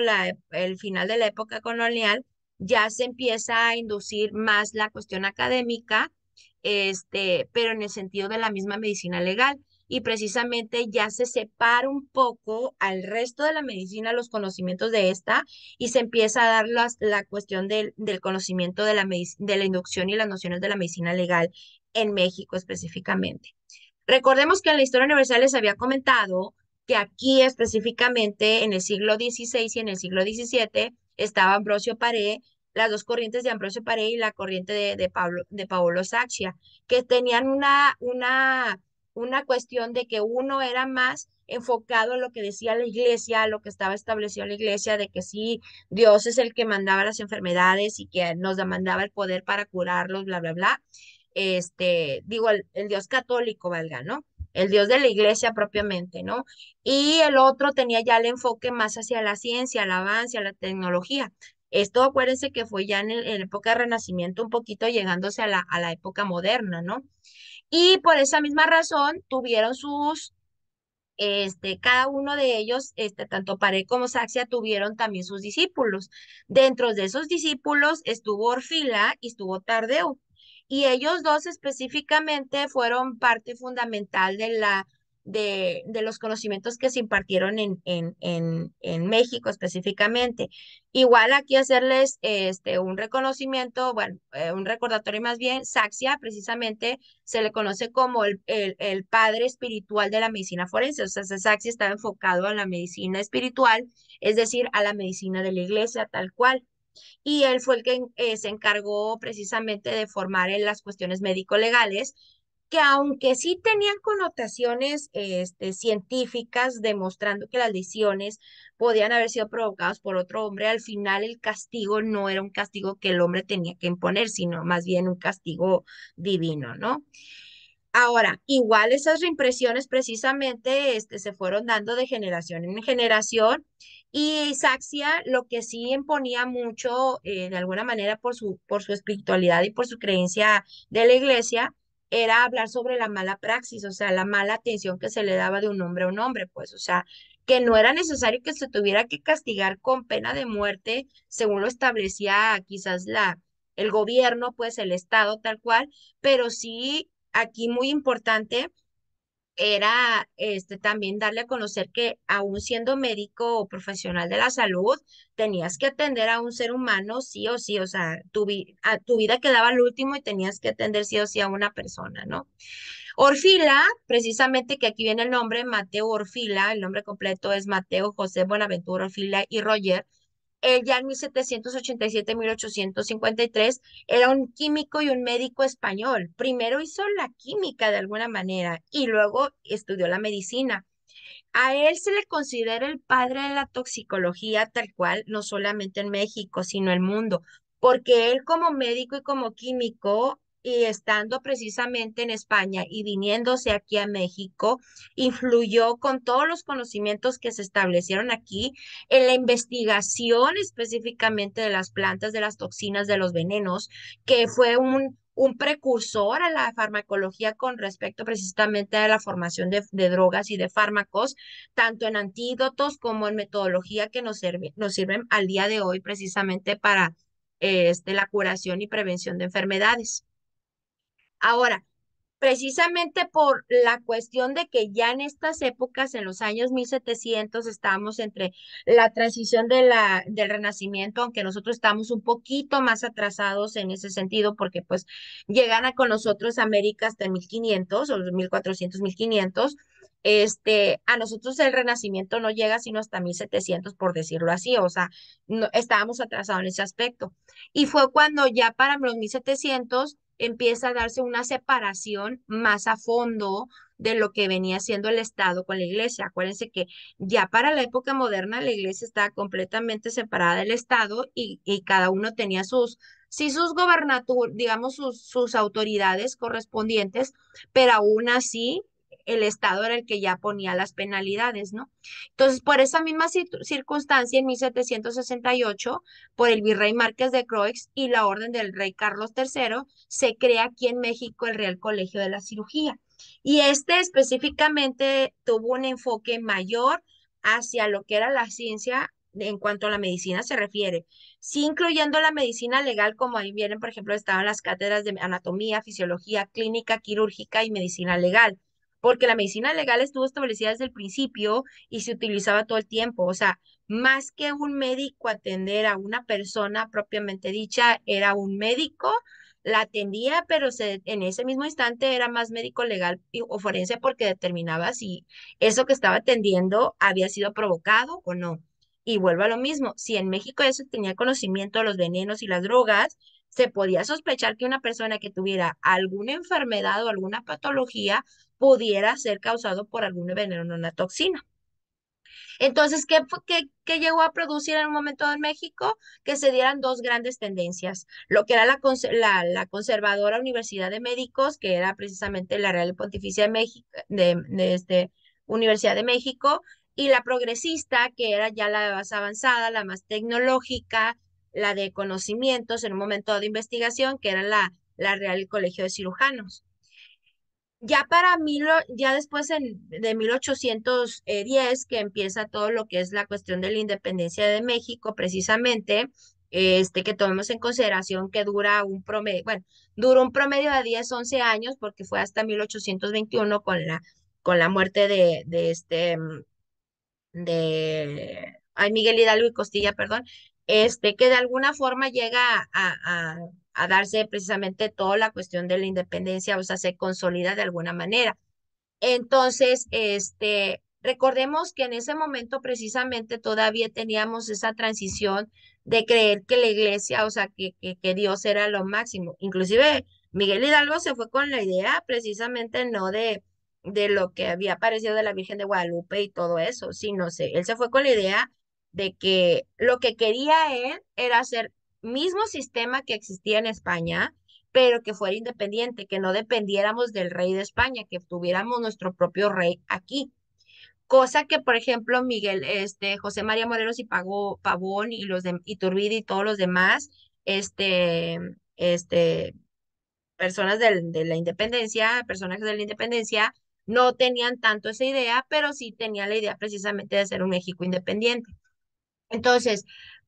el final de la época colonial, ya se empieza a inducir más la cuestión académica, pero en el sentido de la misma medicina legal. Y precisamente ya se separa un poco al resto de la medicina los conocimientos de esta y se empieza a dar la cuestión del conocimiento de la inducción y las nociones de la medicina legal en México específicamente. Recordemos que en la historia universal les había comentado que aquí específicamente en el siglo XVI y en el siglo XVII estaba Ambrosio Paré, las dos corrientes de Ambrosio Paré y la corriente de Paolo Saccia, que tenían una cuestión de que uno era más enfocado en lo que decía la iglesia, lo que estaba establecido en la iglesia, de que sí, Dios es el que mandaba las enfermedades y que nos demandaba el poder para curarlos, bla, bla, bla. Digo, el Dios católico, valga, ¿no? El Dios de la iglesia propiamente, ¿no? Y el otro tenía ya el enfoque más hacia la ciencia, el avance, la tecnología. Esto acuérdense que fue ya en la época de Renacimiento, un poquito llegándose a la época moderna, ¿no? Y por esa misma razón tuvieron cada uno de ellos, tanto Paré como Saxia, tuvieron también sus discípulos. Dentro de esos discípulos estuvo Orfila y estuvo Tardeo. Y ellos dos específicamente fueron parte fundamental de los conocimientos que se impartieron en México específicamente. Igual aquí hacerles un reconocimiento, bueno, un recordatorio más bien, Saxia precisamente se le conoce como el padre espiritual de la medicina forense. O sea, Saxi estaba enfocado a la medicina espiritual, es decir, a la medicina de la iglesia, tal cual. Y él fue el que se encargó precisamente de formar en las cuestiones médico-legales que aunque sí tenían connotaciones científicas demostrando que las lesiones podían haber sido provocadas por otro hombre, al final el castigo no era un castigo que el hombre tenía que imponer, sino más bien un castigo divino, ¿no? Ahora, igual esas reimpresiones precisamente se fueron dando de generación en generación y Saxia lo que sí imponía mucho, de alguna manera por su espiritualidad y por su creencia de la iglesia, era hablar sobre la mala praxis, o sea, la mala atención que se le daba de un hombre a un hombre, pues, o sea, que no era necesario que se tuviera que castigar con pena de muerte, según lo establecía quizás el gobierno, pues el Estado tal cual, pero sí aquí muy importante era también darle a conocer que aún siendo médico o profesional de la salud, tenías que atender a un ser humano sí o sí, o sea, tu vida quedaba al último y tenías que atender sí o sí a una persona, ¿no? Orfila, precisamente que aquí viene el nombre, Mateo Orfila, el nombre completo es Mateo José Bonaventura Orfila y Roger. Él ya en 1787-1853 era un químico y un médico español. Primero hizo la química de alguna manera y luego estudió la medicina. A él se le considera el padre de la toxicología tal cual, no solamente en México, sino en el mundo, porque él como médico y como químico, y estando precisamente en España y viniéndose aquí a México, influyó con todos los conocimientos que se establecieron aquí en la investigación específicamente de las plantas, de las toxinas, de los venenos, que fue un precursor a la farmacología con respecto precisamente a la formación de drogas y de fármacos tanto en antídotos como en metodología que nos sirven al día de hoy precisamente para la curación y prevención de enfermedades. Ahora, precisamente por la cuestión de que ya en estas épocas, en los años 1700 estábamos entre la transición del Renacimiento, aunque nosotros estamos un poquito más atrasados en ese sentido, porque pues llegan con nosotros a América hasta el 1500 o los 1400, 1500. A nosotros el Renacimiento no llega sino hasta 1700 por decirlo así, o sea, no, estábamos atrasados en ese aspecto. Y fue cuando ya para los 1700 empieza a darse una separación más a fondo de lo que venía siendo el Estado con la iglesia. Acuérdense que ya para la época moderna la iglesia estaba completamente separada del Estado y cada uno tenía sí sus digamos sus autoridades correspondientes, pero aún así el Estado era el que ya ponía las penalidades, ¿no? Entonces, por esa misma circunstancia, en 1768 por el virrey Márquez de Croix y la orden del rey Carlos III, se crea aquí en México el Real Colegio de la Cirugía. Y este específicamente tuvo un enfoque mayor hacia lo que era la ciencia en cuanto a la medicina se refiere, sí incluyendo la medicina legal, como ahí vienen, por ejemplo, estaban las cátedras de anatomía, fisiología, clínica, quirúrgica y medicina legal, porque la medicina legal estuvo establecida desde el principio y se utilizaba todo el tiempo, o sea, más que un médico atender a una persona propiamente dicha, era un médico, la atendía, pero en ese mismo instante era más médico legal o forense porque determinaba si eso que estaba atendiendo había sido provocado o no. Y vuelvo a lo mismo, si en México ya se tenía conocimiento de los venenos y las drogas, se podía sospechar que una persona que tuviera alguna enfermedad o alguna patología pudiera ser causado por algún veneno o una toxina. Entonces, ¿qué llegó a producir en un momento en México? Que se dieran dos grandes tendencias, lo que era la conservadora Universidad de Médicos, que era precisamente la Real Pontificia de México, Universidad de México, y la progresista, que era ya la más avanzada, la más tecnológica, la de conocimientos en un momento de investigación, que era la Real Colegio de Cirujanos. Ya ya después de 1810 que empieza todo lo que es la cuestión de la independencia de México, precisamente, que tomemos en consideración que dura un promedio, bueno, duró un promedio de 10 11 años, porque fue hasta 1821 con la muerte ay, Miguel Hidalgo y Costilla, perdón, que de alguna forma llega a darse precisamente toda la cuestión de la independencia, o sea, se consolida de alguna manera. Entonces, recordemos que en ese momento precisamente todavía teníamos esa transición de creer que la iglesia, o sea, que Dios era lo máximo. Inclusive Miguel Hidalgo se fue con la idea precisamente no de lo que había aparecido de la Virgen de Guadalupe y todo eso, sino él se fue con la idea de que lo que quería él era hacer mismo sistema que existía en España, pero que fuera independiente, que no dependiéramos del rey de España, que tuviéramos nuestro propio rey aquí. Cosa que, por ejemplo, Miguel, José María Morelos y Pavón y los de Iturbide y todos los demás, este, este, personas de la independencia, personajes de la independencia, no tenían tanto esa idea, pero sí tenían la idea precisamente de ser un México independiente. Entonces,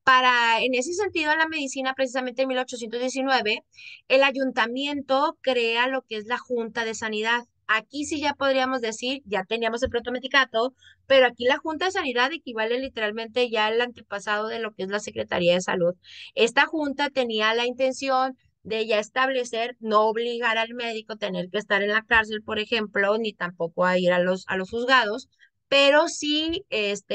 en ese sentido, en la medicina, precisamente en 1819, el ayuntamiento crea lo que es la Junta de Sanidad. Aquí sí ya podríamos decir, ya teníamos el protomedicato, pero aquí la Junta de Sanidad equivale literalmente ya al antepasado de lo que es la Secretaría de Salud. Esta junta tenía la intención de ya establecer, no obligar al médico a tener que estar en la cárcel, por ejemplo, ni tampoco a ir a los juzgados, pero sí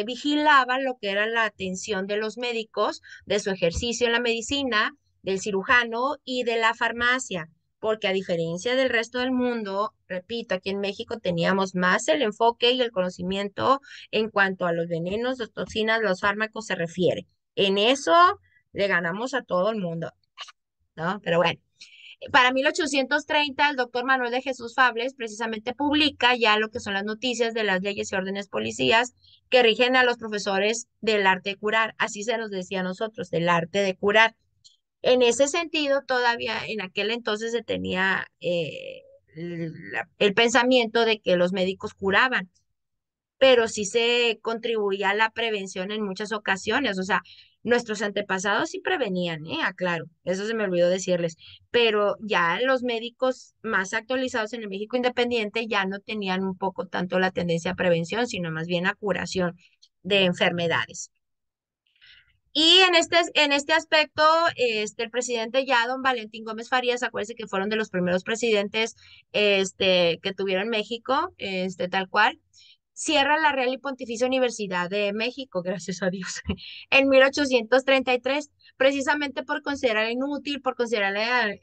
vigilaba lo que era la atención de los médicos, de su ejercicio en la medicina, del cirujano y de la farmacia, porque a diferencia del resto del mundo, repito, aquí en México teníamos más el enfoque y el conocimiento en cuanto a los venenos, las toxinas, los fármacos se refiere. En eso le ganamos a todo el mundo, ¿no? Pero bueno. Para 1830, el doctor Manuel de Jesús Fables precisamente publica ya lo que son las noticias de las leyes y órdenes policías que rigen a los profesores del arte de curar. Así se nos decía a nosotros, del arte de curar. En ese sentido, todavía en aquel entonces se tenía el pensamiento de que los médicos curaban, pero sí se contribuía a la prevención en muchas ocasiones. O sea, nuestros antepasados sí prevenían, aclaro, eso se me olvidó decirles, pero ya los médicos más actualizados en el México independiente ya no tenían un poco tanto la tendencia a prevención, sino más bien a curación de enfermedades. Y en este aspecto, el presidente ya, don Valentín Gómez Farías, acuérdense que fueron de los primeros presidentes que tuvieron México, tal cual, cierra la Real y Pontificia Universidad de México, gracias a Dios, en 1833, precisamente por considerarla inútil, por considerarla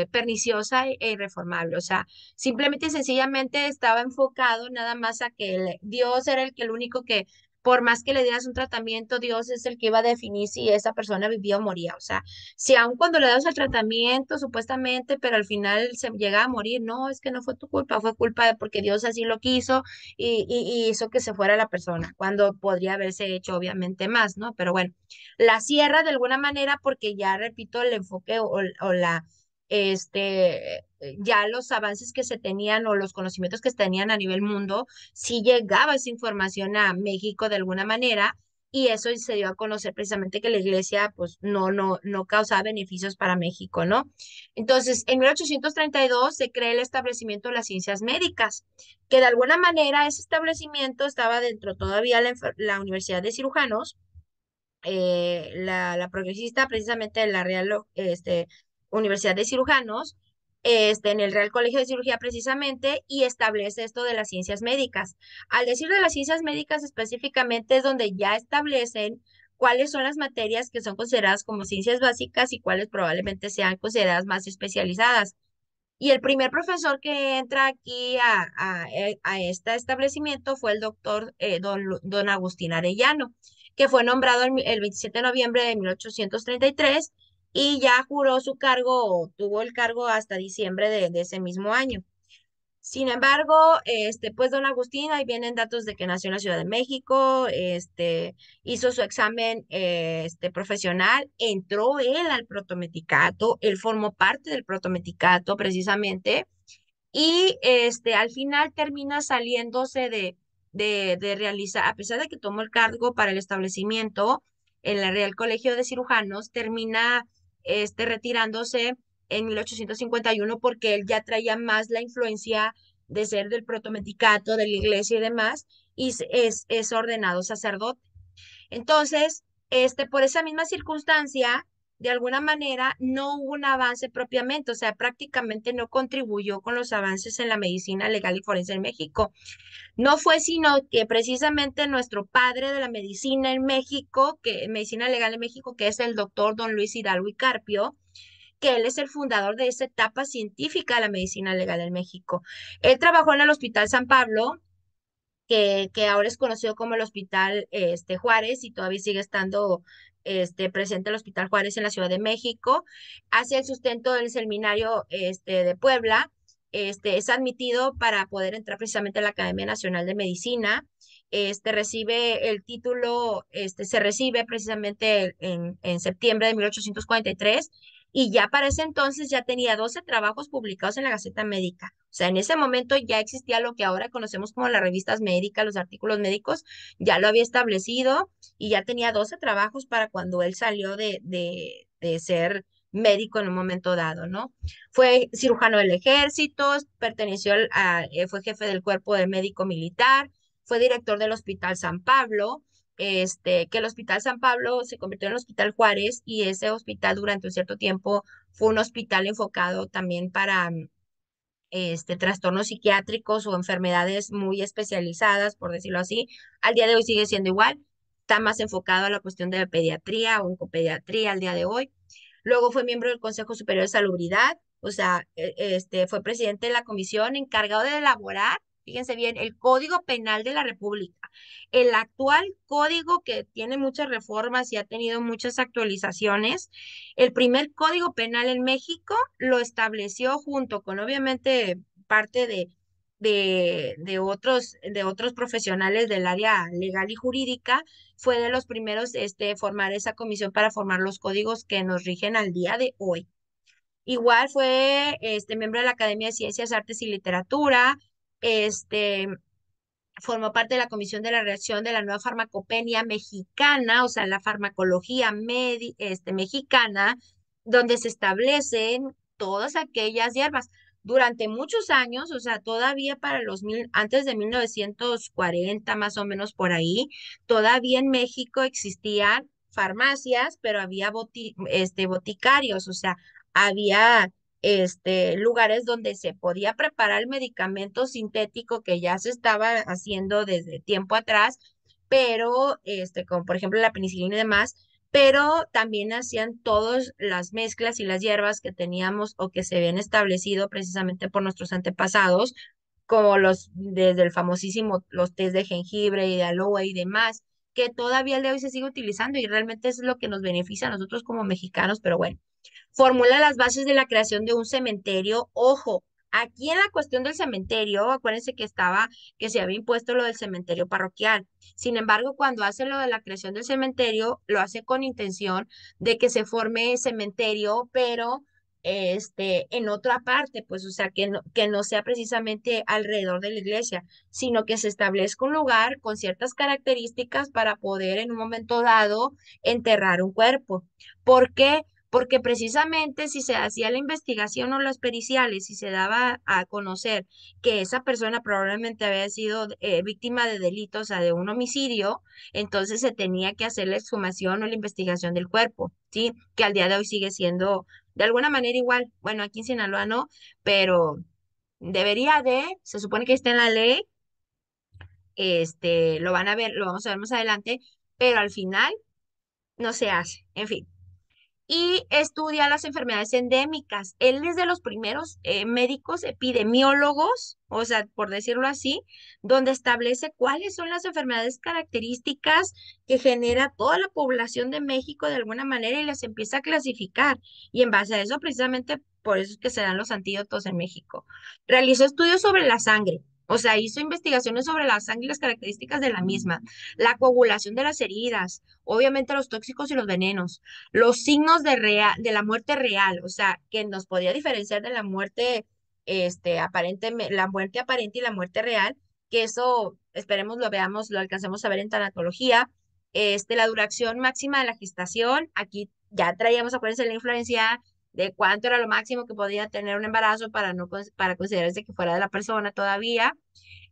perniciosa e irreformable. O sea, simplemente y sencillamente estaba enfocado nada más a que Dios era el único que, por más que le dieras un tratamiento, Dios es el que iba a definir si esa persona vivía o moría. O sea, si aun cuando le das el tratamiento, supuestamente, pero al final se llega a morir, no, es que no fue tu culpa, fue culpa de porque Dios así lo quiso y hizo que se fuera la persona, cuando podría haberse hecho obviamente más, ¿no? Pero bueno, la cierra de alguna manera porque ya, repito, el enfoque o ya los avances que se tenían o los conocimientos que se tenían a nivel mundo, sí llegaba esa información a México de alguna manera. Y eso se dio a conocer precisamente que la iglesia, pues, no causaba beneficios para México, ¿no? Entonces, en 1832 se crea el establecimiento de las ciencias médicas, que de alguna manera ese establecimiento estaba dentro todavía la Universidad de Cirujanos, la progresista precisamente de la Real Universidad de Cirujanos, en el Real Colegio de Cirugía precisamente, y establece esto de las ciencias médicas. Al decir de las ciencias médicas específicamente es donde ya establecen cuáles son las materias que son consideradas como ciencias básicas y cuáles probablemente sean consideradas más especializadas. Y el primer profesor que entra aquí a este establecimiento fue el doctor don Agustín Arellano, que fue nombrado el 27 de noviembre de 1833 y ya juró su cargo o tuvo el cargo hasta diciembre de ese mismo año. Sin embargo, pues don Agustín, ahí vienen datos de que nació en la Ciudad de México, hizo su examen profesional, entró él al protomedicato, él formó parte del protomedicato precisamente, y al final termina saliéndose de realizar, a pesar de que tomó el cargo para el establecimiento en la Real Colegio de Cirujanos, termina retirándose en 1851 porque él ya traía más la influencia de ser del protomedicato, de la iglesia y demás, y es ordenado sacerdote. Entonces, por esa misma circunstancia, de alguna manera no hubo un avance propiamente, o sea, prácticamente no contribuyó con los avances en la medicina legal y forense en México. No fue sino que precisamente nuestro padre de la medicina en México, medicina legal en México, que es el doctor don Luis Hidalgo y Carpio, que él es el fundador de esa etapa científica de la medicina legal en México. Él trabajó en el Hospital San Pablo, que ahora es conocido como el Hospital Juárez y todavía sigue estando presente el Hospital Juárez en la Ciudad de México. Hace el sustento del seminario de Puebla. Es admitido para poder entrar precisamente a la Academia Nacional de Medicina. Recibe el título, se recibe precisamente en septiembre de 1843 y ya para ese entonces ya tenía 12 trabajos publicados en la Gaceta Médica. O sea, en ese momento ya existía lo que ahora conocemos como las revistas médicas, los artículos médicos, ya lo había establecido y ya tenía 12 trabajos para cuando él salió de ser médico en un momento dado, ¿no? Fue cirujano del ejército, fue jefe del cuerpo de médico militar, fue director del Hospital San Pablo, que el Hospital San Pablo se convirtió en el Hospital Juárez y ese hospital durante un cierto tiempo fue un hospital enfocado también para trastornos psiquiátricos o enfermedades muy especializadas, por decirlo así. Al día de hoy sigue siendo igual, está más enfocado a la cuestión de la pediatría o oncopediatría al día de hoy. Luego fue miembro del Consejo Superior de Salubridad, o sea, fue presidente de la comisión encargado de elaborar, fíjense bien, el Código Penal de la República. El actual código que tiene muchas reformas y ha tenido muchas actualizaciones, el primer Código Penal en México lo estableció junto con, obviamente, parte de otros profesionales del área legal y jurídica. Fue de los primeros formar esa comisión para formar los códigos que nos rigen al día de hoy. Igual fue miembro de la Academia de Ciencias, Artes y Literatura, este, formó parte de la Comisión de la Reacción de la Nueva Farmacopenia Mexicana, o sea, la farmacología mexicana, donde se establecen todas aquellas hierbas. Durante muchos años, o sea, todavía antes de 1940, más o menos por ahí, todavía en México existían farmacias, pero había boticarios, o sea, había lugares donde se podía preparar el medicamento sintético que ya se estaba haciendo desde tiempo atrás, pero, como por ejemplo la penicilina y demás, pero también hacían todas las mezclas y las hierbas que teníamos o que se habían establecido precisamente por nuestros antepasados, como desde el famosísimo, los tés de jengibre y de aloe y demás, que todavía el de hoy se sigue utilizando y realmente eso es lo que nos beneficia a nosotros como mexicanos, pero bueno. Formula las bases de la creación de un cementerio. Ojo, aquí en la cuestión del cementerio, acuérdense que se había impuesto lo del cementerio parroquial. Sin embargo, cuando hace lo de la creación del cementerio, lo hace con intención de que se forme cementerio, pero en otra parte, pues, o sea, que no sea precisamente alrededor de la iglesia, sino que se establezca un lugar con ciertas características para poder en un momento dado enterrar un cuerpo. ¿Por qué? Porque precisamente si se hacía la investigación o los periciales, si se daba a conocer que esa persona probablemente había sido víctima de delitos, o sea, de un homicidio, entonces se tenía que hacer la exhumación o la investigación del cuerpo, ¿sí? Que al día de hoy sigue siendo de alguna manera igual. Bueno, aquí en Sinaloa no, pero se supone que está en la ley, lo van a ver, lo vamos a ver más adelante, pero al final no se hace. En fin, y estudia las enfermedades endémicas. Él es de los primeros médicos epidemiólogos, o sea, por decirlo así, donde establece cuáles son las enfermedades características que genera toda la población de México de alguna manera y las empieza a clasificar. Y en base a eso, precisamente por eso es que se dan los antídotos en México. Realizó estudios sobre la sangre. O sea, hizo investigaciones sobre la sangre y las características de la misma, la coagulación de las heridas, obviamente los tóxicos y los venenos, los signos de la muerte real, o sea, que nos podía diferenciar de la muerte, la muerte aparente y la muerte real, que eso esperemos lo veamos, lo alcancemos a ver en tanatología, la duración máxima de la gestación, aquí ya traíamos, acuérdense, la influencia de cuánto era lo máximo que podía tener un embarazo para no, para considerarse que fuera de la persona todavía,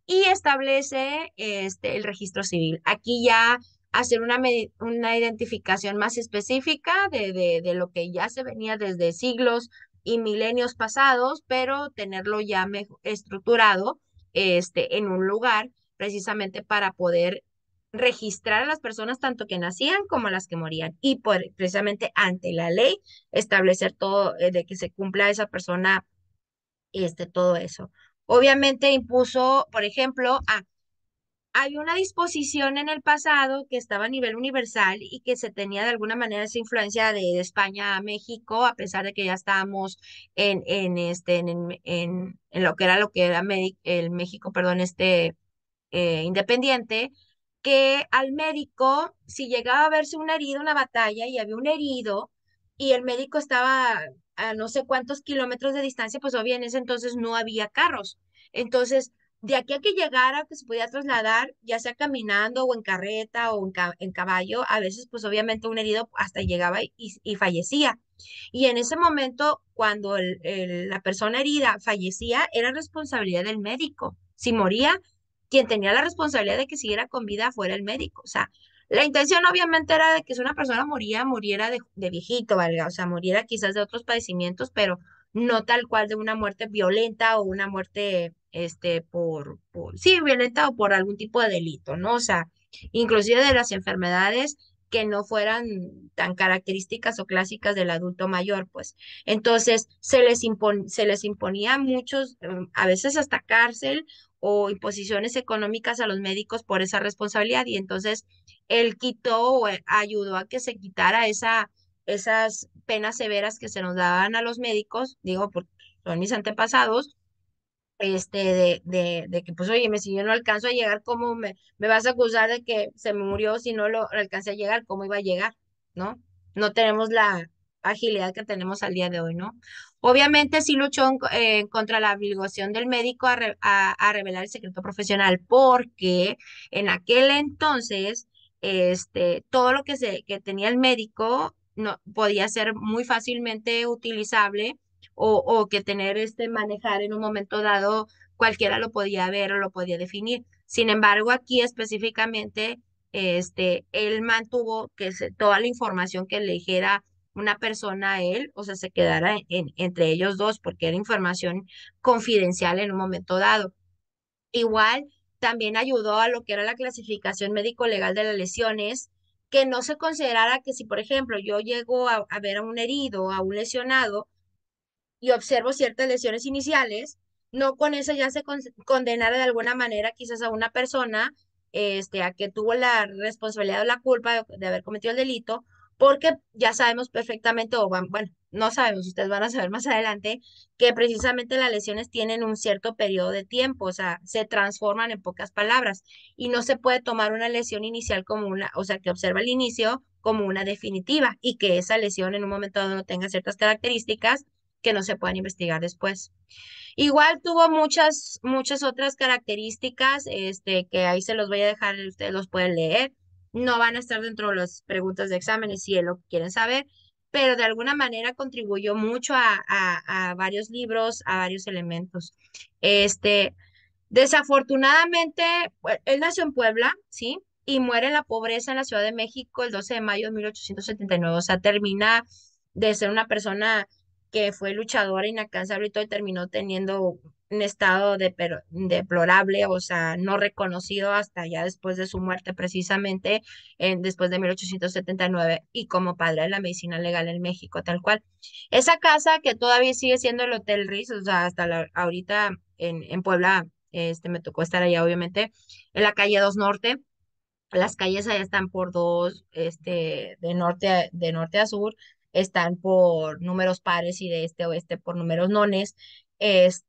y establece el registro civil. Aquí ya hacer una identificación más específica de lo que ya se venía desde siglos y milenios pasados, pero tenerlo ya estructurado en un lugar precisamente para poder registrar a las personas tanto que nacían como las que morían y precisamente ante la ley establecer todo, de que se cumpla esa persona, todo eso. Obviamente impuso, por ejemplo, hay una disposición en el pasado que estaba a nivel universal y que se tenía de alguna manera esa influencia de España a México, a pesar de que ya estábamos en lo que era el México, perdón, independiente, que al médico, si llegaba a verse una herida, una batalla y había un herido y el médico estaba a no sé cuántos kilómetros de distancia, pues obvio en ese entonces no había carros. Entonces, de aquí a que llegara, que se podía trasladar, ya sea caminando o en carreta o en caballo, a veces pues obviamente un herido hasta llegaba y fallecía. Y en ese momento, cuando la persona herida fallecía, era responsabilidad del médico. Si moría, quien tenía la responsabilidad de que siguiera con vida fuera el médico. O sea, la intención obviamente era de que si una persona moría, muriera de viejito, valga, o sea, muriera quizás de otros padecimientos, pero no tal cual de una muerte violenta o una muerte, sí, violenta o por algún tipo de delito, ¿no? O sea, inclusive de las enfermedades que no fueran tan características o clásicas del adulto mayor, pues. Entonces, se les imponía a muchos, a veces hasta cárcel o imposiciones económicas a los médicos por esa responsabilidad. Y entonces él quitó o ayudó a que se quitara esas penas severas que se nos daban a los médicos, digo, porque son mis antepasados, de que, pues, oye, si yo no alcanzo a llegar, ¿cómo me vas a acusar de que se me murió si no lo alcancé a llegar? ¿Cómo iba a llegar? ¿No? No tenemos la agilidad que tenemos al día de hoy, ¿no? Obviamente sí luchó contra la obligación del médico a revelar el secreto profesional, porque en aquel entonces, todo lo que tenía el médico no, podía ser muy fácilmente utilizable o que tener manejar en un momento dado, cualquiera lo podía ver o lo podía definir. Sin embargo, aquí específicamente, él mantuvo que toda la información que le dijera una persona a él, o sea, se quedara entre ellos dos, porque era información confidencial en un momento dado. Igual, también ayudó a lo que era la clasificación médico-legal de las lesiones, que no se considerara que si, por ejemplo, yo llego a ver a un herido, a un lesionado, y observo ciertas lesiones iniciales, no con eso ya se condenara de alguna manera quizás a una persona, a que tuvo la responsabilidad o la culpa de haber cometido el delito, porque ya sabemos perfectamente, bueno, no sabemos, ustedes van a saber más adelante, que precisamente las lesiones tienen un cierto periodo de tiempo, o sea, se transforman en pocas palabras, y no se puede tomar una lesión inicial como una, o sea, que observa el inicio como una definitiva, y que esa lesión en un momento dado no tenga ciertas características que no se puedan investigar después. Igual tuvo muchas otras características, que ahí se los voy a dejar, ustedes los pueden leer. No van a estar dentro de las preguntas de exámenes si es lo que quieren saber, pero de alguna manera contribuyó mucho a varios libros, a varios elementos. Este, Desafortunadamente, él nació en Puebla, ¿sí? Y muere en la pobreza en la Ciudad de México el 12 de mayo de 1879. O sea, termina de ser una persona que fue luchadora, incansable y todo, y terminó teniendo un estado deplorable, o sea, no reconocido hasta ya después de su muerte, precisamente, después de 1879, y como padre de la medicina legal en México, tal cual. Esa casa que todavía sigue siendo el Hotel Ritz, o sea, hasta ahorita en Puebla, me tocó estar allá, obviamente, en la calle 2 Norte. Las calles allá están por dos, de norte a sur, están por números pares y de este a oeste por números nones. En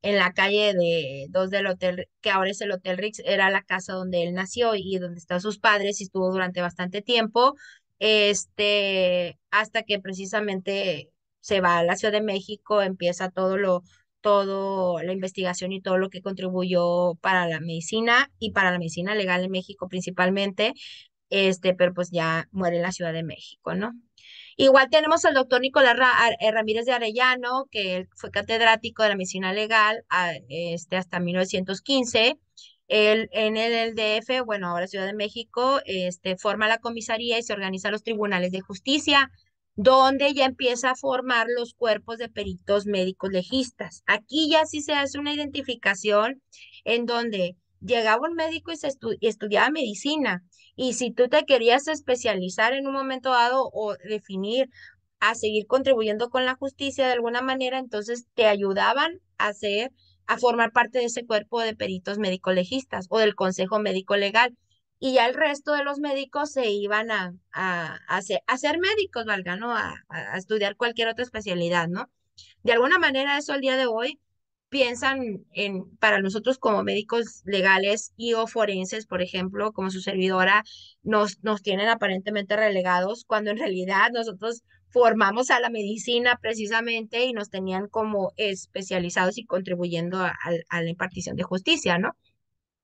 la calle de dos del hotel, que ahora es el Hotel Rix, era la casa donde él nació y donde están sus padres y estuvo durante bastante tiempo, hasta que precisamente se va a la Ciudad de México, empieza todo la investigación y todo lo que contribuyó para la medicina y para la medicina legal en México principalmente, pero pues ya muere en la Ciudad de México, ¿no? Igual tenemos al doctor Nicolás Ramírez de Arellano, que él fue catedrático de la medicina legal hasta 1915. Él en el DF, bueno, ahora Ciudad de México, forma la comisaría y se organiza los tribunales de justicia, donde ya empieza a formar los cuerpos de peritos médicos legistas. Aquí ya sí se hace una identificación en donde llegaba un médico y y estudiaba medicina. Y si tú te querías especializar en un momento dado o definir a seguir contribuyendo con la justicia de alguna manera, entonces te ayudaban a formar parte de ese cuerpo de peritos médico-legistas o del consejo médico legal. Y ya el resto de los médicos se iban a ser médicos, valga, ¿no? A estudiar cualquier otra especialidad, ¿no? De alguna manera eso al día de hoy piensan para nosotros como médicos legales y o forenses, por ejemplo, como su servidora, nos tienen aparentemente relegados cuando en realidad nosotros formamos a la medicina precisamente y nos tenían como especializados y contribuyendo a la impartición de justicia, ¿no?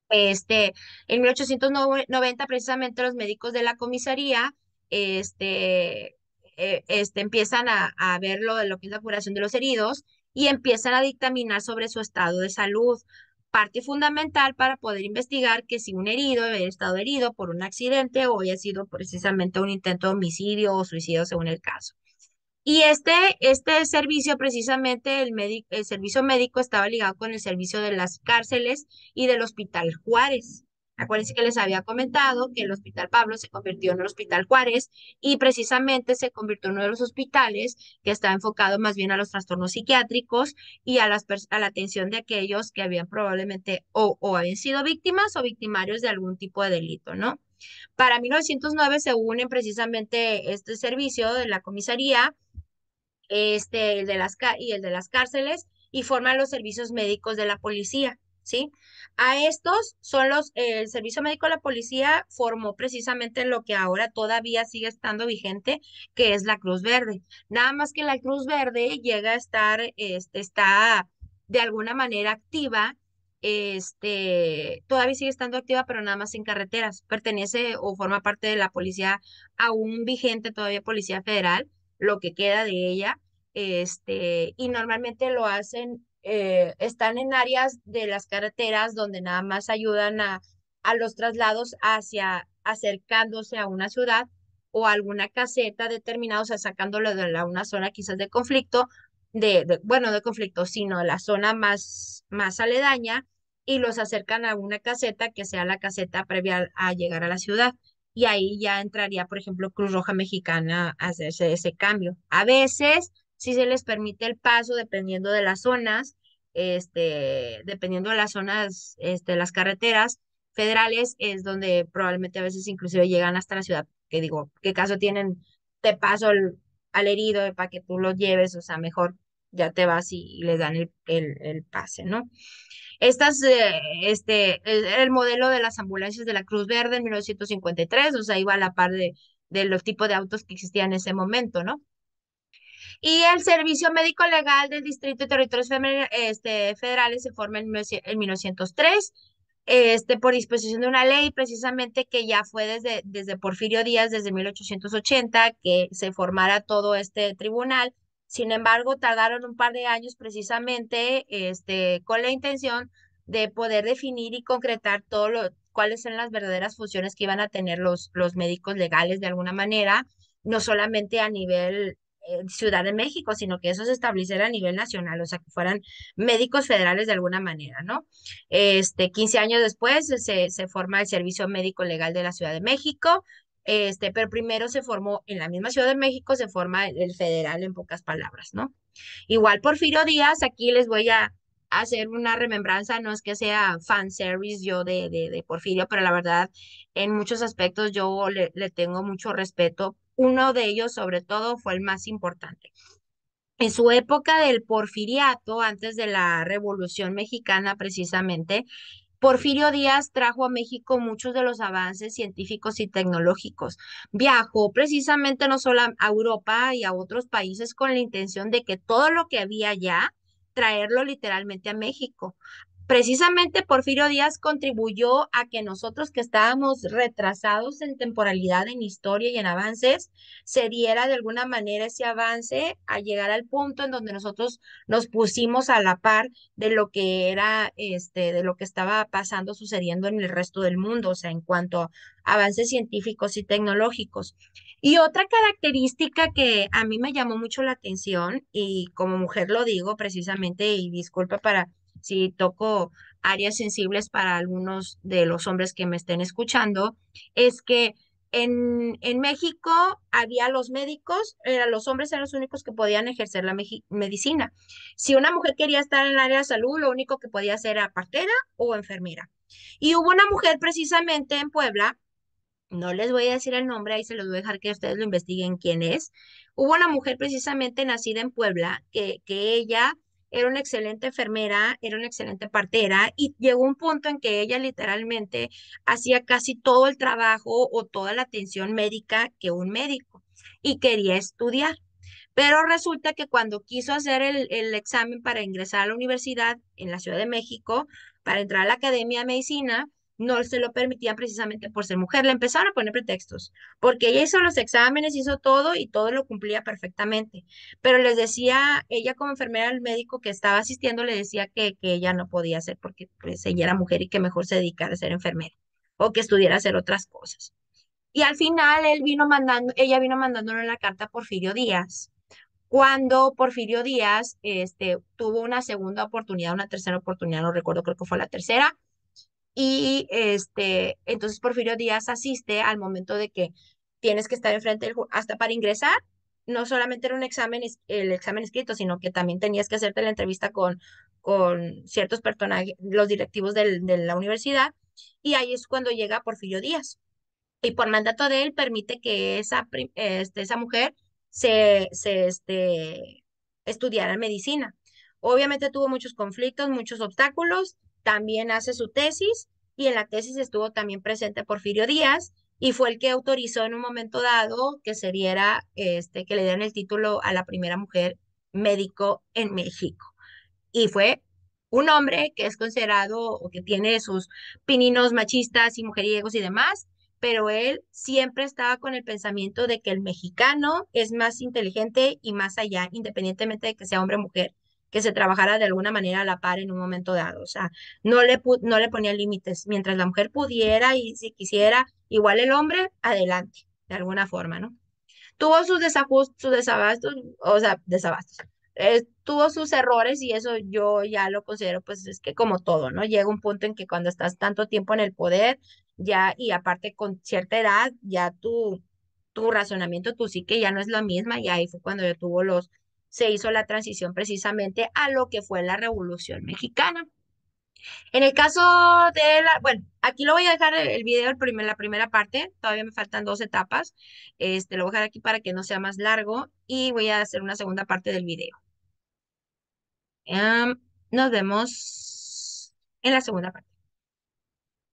Este, en 1890 precisamente los médicos de la comisaría, este, empiezan a ver lo de lo que es la curación de los heridos y empiezan a dictaminar sobre su estado de salud. Parte fundamental para poder investigar que si un herido había estado herido por un accidente o haya sido precisamente un intento de homicidio o suicidio según el caso. Y este servicio, precisamente el servicio médico estaba ligado con el servicio de las cárceles y del Hospital Juárez. Acuérdense que les había comentado que el Hospital Pablo se convirtió en el Hospital Juárez y precisamente se convirtió en uno de los hospitales que estaba enfocado más bien a los trastornos psiquiátricos y a la atención de aquellos que habían probablemente o habían sido víctimas o victimarios de algún tipo de delito, ¿no? Para 1909 se unen precisamente este servicio de la comisaría el de y el de las cárceles y forman los servicios médicos de la policía, ¿sí? A estos son el servicio médico de la policía formó precisamente lo que ahora todavía sigue estando vigente, que es la Cruz Verde. Nada más que la Cruz Verde llega a estar, está de alguna manera activa, todavía sigue estando activa, pero nada más en carreteras. Pertenece o forma parte de la policía aún vigente, todavía Policía Federal, lo que queda de ella, y normalmente lo hacen, están en áreas de las carreteras donde nada más ayudan a los traslados acercándose a una ciudad o a alguna caseta determinada, o sea, sacándolo de una zona quizás de conflicto, bueno, de conflicto, sino la zona más aledaña, y los acercan a una caseta que sea la caseta previa a llegar a la ciudad y ahí ya entraría, por ejemplo, Cruz Roja Mexicana a hacerse ese cambio. A veces sí se les permite el paso dependiendo de las zonas, dependiendo de las zonas, las carreteras federales es donde probablemente a veces inclusive llegan hasta la ciudad, que digo, ¿qué caso tienen? Te paso al herido para que tú lo lleves, o sea, mejor ya te vas y les dan el pase, ¿no? El modelo de las ambulancias de la Cruz Verde en 1953, o sea, iba a la par de los tipos de autos que existían en ese momento, ¿no? Y el Servicio Médico Legal del Distrito y Territorios Federales se forma en 1903, por disposición de una ley precisamente que ya fue desde Porfirio Díaz, desde 1880, que se formara todo este tribunal. Sin embargo, tardaron un par de años precisamente con la intención de poder definir y concretar cuáles son las verdaderas funciones que iban a tener los médicos legales de alguna manera, no solamente a nivel Ciudad de México, sino que eso se estableciera a nivel nacional, o sea, que fueran médicos federales de alguna manera, ¿no? 15 años después se forma el Servicio Médico Legal de la Ciudad de México, pero primero se formó en la misma Ciudad de México, se forma el federal en pocas palabras, ¿no? Igual Porfirio Díaz, aquí les voy a hacer una remembranza, no es que sea fan service yo de Porfirio, pero la verdad, en muchos aspectos yo le tengo mucho respeto. Uno de ellos, sobre todo, fue el más importante. En su época del porfiriato, antes de la Revolución Mexicana precisamente, Porfirio Díaz trajo a México muchos de los avances científicos y tecnológicos. Viajó precisamente no solo a Europa y a otros países con la intención de que todo lo que había allá, traerlo literalmente a México. Precisamente Porfirio Díaz contribuyó a que nosotros que estábamos retrasados en temporalidad, en historia y en avances, se diera de alguna manera ese avance a llegar al punto en donde nosotros nos pusimos a la par de lo que era, de lo que estaba pasando, sucediendo en el resto del mundo, o sea, en cuanto a avances científicos y tecnológicos. Y otra característica que a mí me llamó mucho la atención, y como mujer lo digo precisamente, y disculpa para si toco áreas sensibles para algunos de los hombres que me estén escuchando, es que en México había los médicos, los hombres eran los únicos que podían ejercer la medicina. Si una mujer quería estar en el área de salud, lo único que podía hacer era partera o enfermera. Y hubo una mujer precisamente en Puebla, no les voy a decir el nombre, ahí se los voy a dejar que ustedes lo investiguen quién es. Hubo una mujer precisamente nacida en Puebla que ella era una excelente enfermera, era una excelente partera y llegó un punto en que ella literalmente hacía casi todo el trabajo o toda la atención médica que un médico y quería estudiar. Pero resulta que cuando quiso hacer el examen para ingresar a la universidad en la Ciudad de México, para entrar a la Academia de Medicina, no se lo permitían precisamente por ser mujer. Le empezaron a poner pretextos, porque ella hizo los exámenes, hizo todo y todo lo cumplía perfectamente. Pero les decía, ella como enfermera, al médico que estaba asistiendo, le decía que ella no podía hacer porque pues, ella era mujer y que mejor se dedicara a ser enfermera o que estudiara a hacer otras cosas. Y al final ella vino mandándole la carta a Porfirio Díaz cuando Porfirio Díaz tuvo una segunda oportunidad, una tercera oportunidad, no recuerdo, creo que fue la tercera, y entonces Porfirio Díaz asiste al momento de que tienes que estar enfrente hasta para ingresar, no solamente era un examen, el examen escrito, sino que también tenías que hacerte la entrevista con ciertos personajes, los directivos de la universidad, y ahí es cuando llega Porfirio Díaz y por mandato de él permite que esa mujer estudiara medicina. Obviamente tuvo muchos conflictos, muchos obstáculos, también hace su tesis y en la tesis estuvo también presente Porfirio Díaz y fue el que autorizó en un momento dado que se diera, que le dieran el título a la primera mujer médico en México y fue un hombre que es considerado o que tiene sus pininos machistas y mujeriegos y demás, pero él siempre estaba con el pensamiento de que el mexicano es más inteligente y más allá, independientemente de que sea hombre o mujer, que se trabajara de alguna manera a la par en un momento dado. O sea, no le ponía límites. Mientras la mujer pudiera y si quisiera, igual el hombre, adelante, de alguna forma, ¿no? Tuvo sus desajustes, sus desabastos, o sea, desabastos. Tuvo sus errores y eso yo ya lo considero, pues es que como todo, ¿no? Llega un punto en que cuando estás tanto tiempo en el poder, ya, y aparte con cierta edad, ya tu razonamiento, tu psique ya no es la misma, y ahí fue cuando ya se hizo la transición precisamente a lo que fue la Revolución Mexicana. En el caso bueno, aquí lo voy a dejar el video, la primera parte, todavía me faltan dos etapas, lo voy a dejar aquí para que no sea más largo y voy a hacer una segunda parte del video. Nos vemos en la segunda parte.